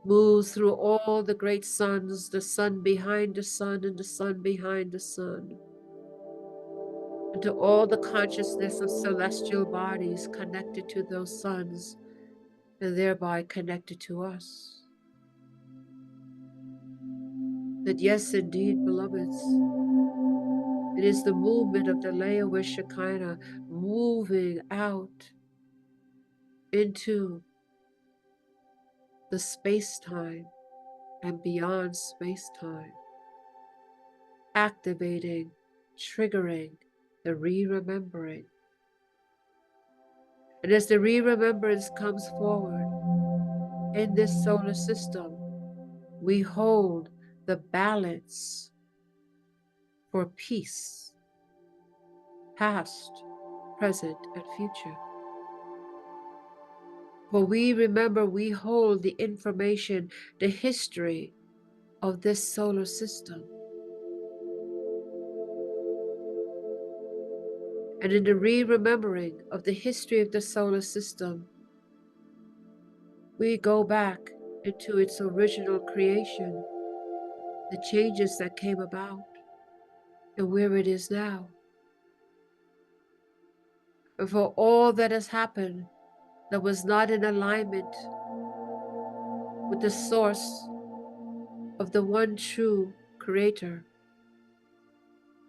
Moves through all the great suns, the sun behind the sun and the sun behind the sun, into all the consciousness of celestial bodies connected to those suns and thereby connected to us. That yes, indeed, beloveds, it is the movement of the Laowa Shekinah moving out into the space-time and beyond space-time, activating, triggering the re-remembering. And as the re-remembrance comes forward in this solar system, we hold the balance for peace, past, present, and future. For we remember, we hold the information, the history of this solar system. And in the re-remembering of the history of the solar system, we go back into its original creation, the changes that came about, and where it is now. And for all that has happened that was not in alignment with the source of the one true Creator.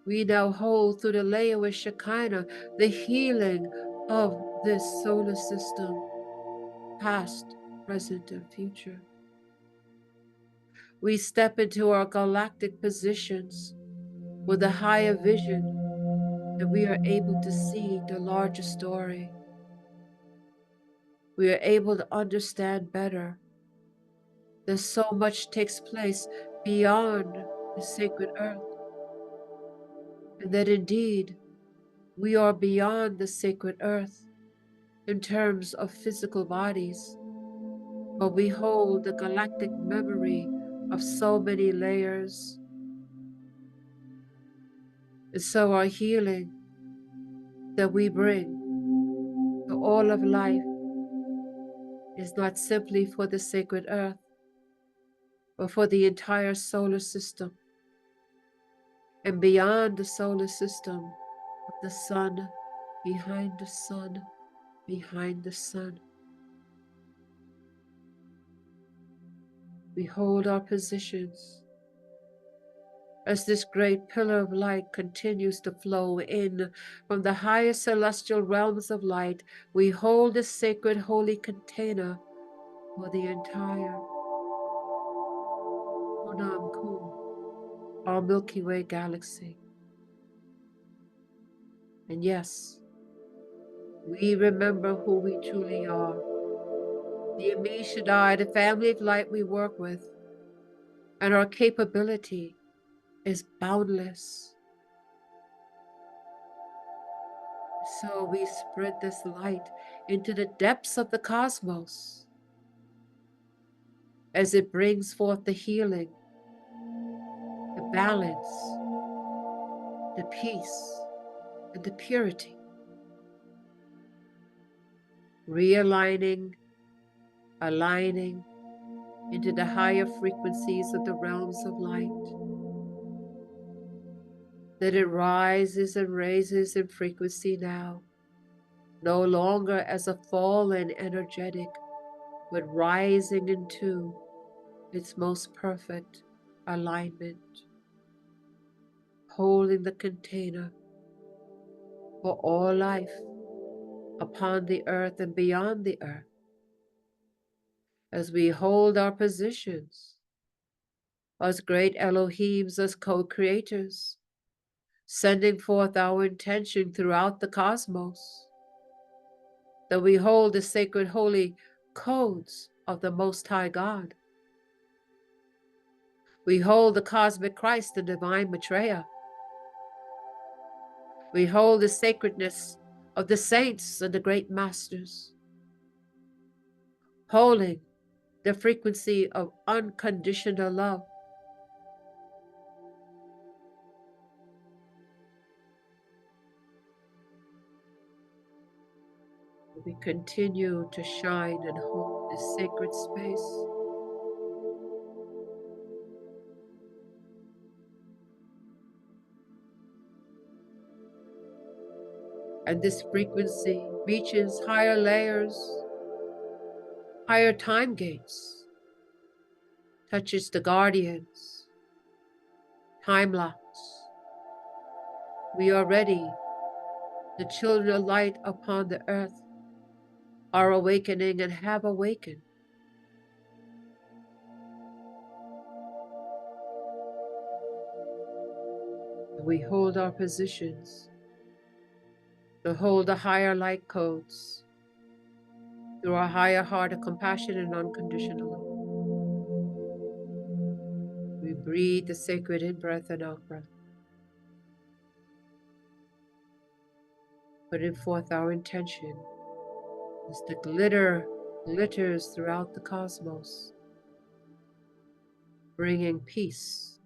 We now hold through the layer with Shekinah the healing of this solar system, past, present, and future. We step into our galactic positions with a higher vision, and we are able to see the larger story. We are able to understand better that so much takes place beyond the sacred earth, and that indeed we are beyond the sacred earth in terms of physical bodies, but we hold the galactic memory of so many layers. And so our healing that we bring to all of life is not simply for the sacred earth, but for the entire solar system. And beyond the solar system, the sun, behind the sun, behind the sun. We hold our positions as this great pillar of light continues to flow in from the higher celestial realms of light. We hold this sacred holy container for the entire Onamku, our Milky Way galaxy. And yes, we remember who we truly are. The Ami Shaddai, the family of light we work with, and our capability is boundless. So we spread this light into the depths of the cosmos as it brings forth the healing, the balance, the peace, and the purity, realigning, aligning into the higher frequencies of the realms of light, that it rises and raises in frequency now, no longer as a fallen energetic, but rising into its most perfect alignment, holding the container for all life upon the earth and beyond the earth, as we hold our positions as great Elohims, as co-creators, sending forth our intention throughout the cosmos, that we hold the sacred holy codes of the Most High God. We hold the cosmic Christ, the divine Maitreya. We hold the sacredness of the saints and the great masters, holding the frequency of unconditional love. We continue to shine and hold this sacred space. And this frequency reaches higher layers, higher time gates, touches the guardians, time locks. We are ready. The children of light upon the earth are awakening and have awakened. We hold our positions to hold the higher light codes through our higher heart of compassion and unconditional love. We breathe the sacred in-breath and out-breath, putting forth our intention as the glitter glitters throughout the cosmos, bringing peace,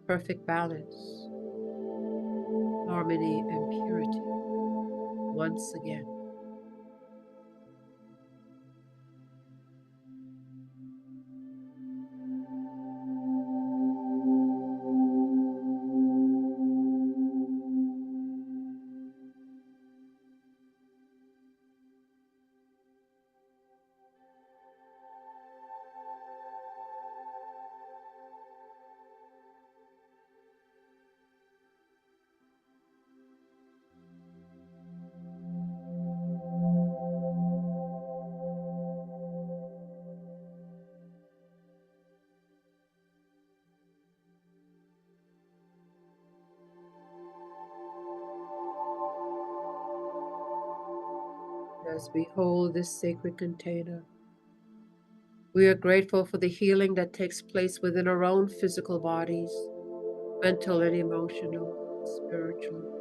perfect balance, harmony, and purity once again. as we hold this sacred container. We are grateful for the healing that takes place within our own physical bodies, mental and emotional, spiritual.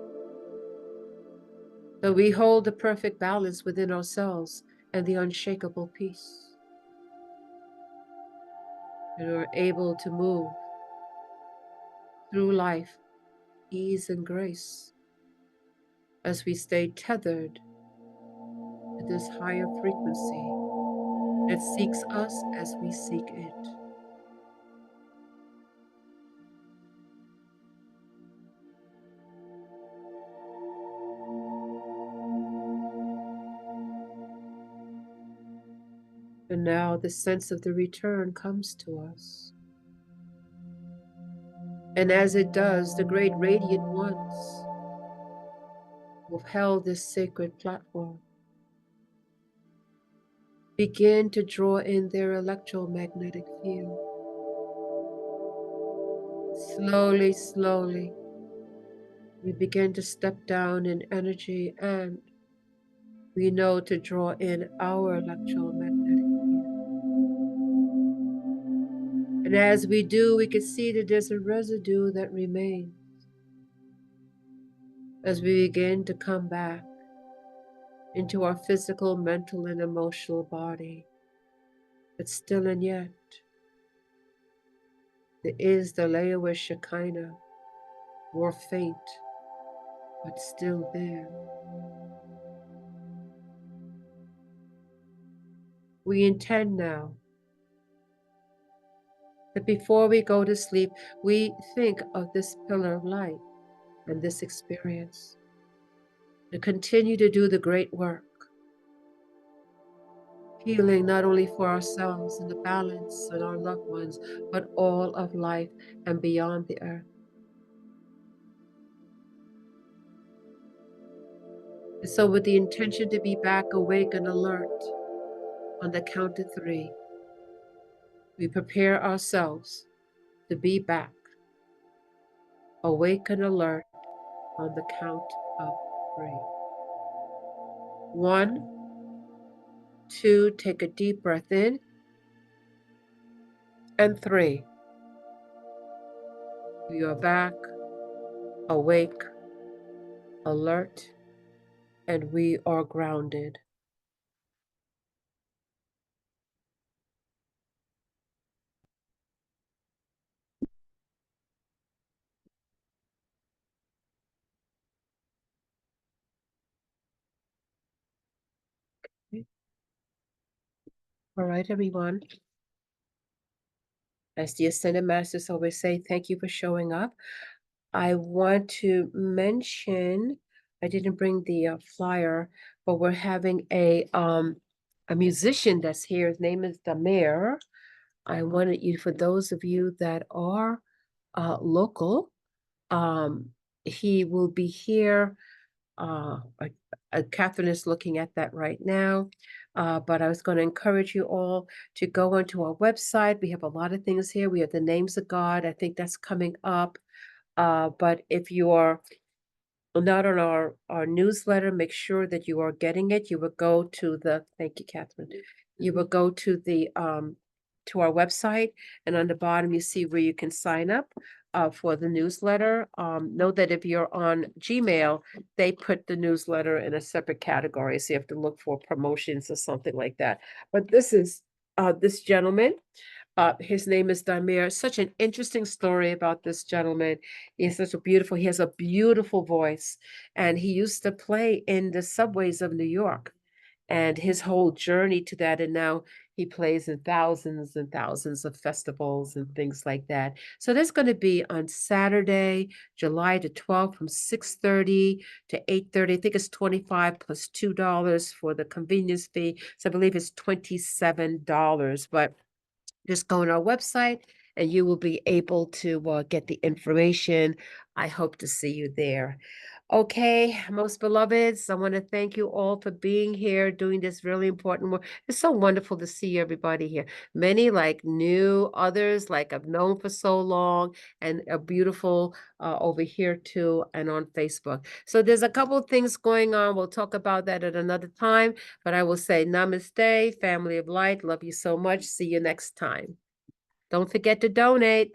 That we hold the perfect balance within ourselves and the unshakable peace. And are able to move through life, ease and grace, as we stay tethered to this higher frequency that seeks us as we seek it. And now the sense of the return comes to us. And as it does, the great radiant ones who have held this sacred platform begin to draw in their electromagnetic field. Slowly, slowly, we begin to step down in energy, and we know to draw in our electromagnetic field. And as we do, we can see that there's a residue that remains as we begin to come back into our physical, mental, and emotional body. But still and yet, there is the layer where Shekinah, more faint, but still there. We intend now that before we go to sleep, we think of this pillar of light and this experience, to continue to do the great work, healing not only for ourselves and the balance and our loved ones, but all of life and beyond the earth. And so with the intention to be back awake and alert on the count of 3, we prepare ourselves to be back awake and alert on the count of 3. 1, 2, take a deep breath in, and 3. We are back, awake, alert, and we are grounded. All right, everyone. As the Ascended Masters always say, thank you for showing up. I want to mention, I didn't bring the flyer, but we're having a musician that's here. His name is Damir. I wanted you, for those of you that are local, he will be here. Catherine is looking at that right now. But I was going to encourage you all to go onto our website. We have a lot of things here. We have the names of God. I think that's coming up. But if you are not on our newsletter, make sure that you are getting it. You will go to the, thank you, Catherine. You will go to the to our website, and on the bottom you see where you can sign up for the newsletter. Know that if you're on Gmail, they put the newsletter in a separate category, so you have to look for promotions or something like that. But this is this gentleman. His name is Damir. Such an interesting story about this gentleman. He's such a beautiful, he has a beautiful voice, and he used to play in the subways of New York, and his whole journey to that. And now he plays in thousands and thousands of festivals and things like that. So that's going to be on Saturday, July the 12th from 6:30 to 8:30. I think it's 25 plus $2 for the convenience fee. So I believe it's $27, but just go on our website and you will be able to get the information. I hope to see you there. Okay, most beloveds, I want to thank you all for being here, doing this really important work. It's so wonderful to see everybody here. Many like new, others like I've known for so long, and a beautiful over here too, and on Facebook. So there's a couple of things going on. We'll talk about that at another time, but I will say namaste, family of light. Love you so much. See you next time. Don't forget to donate.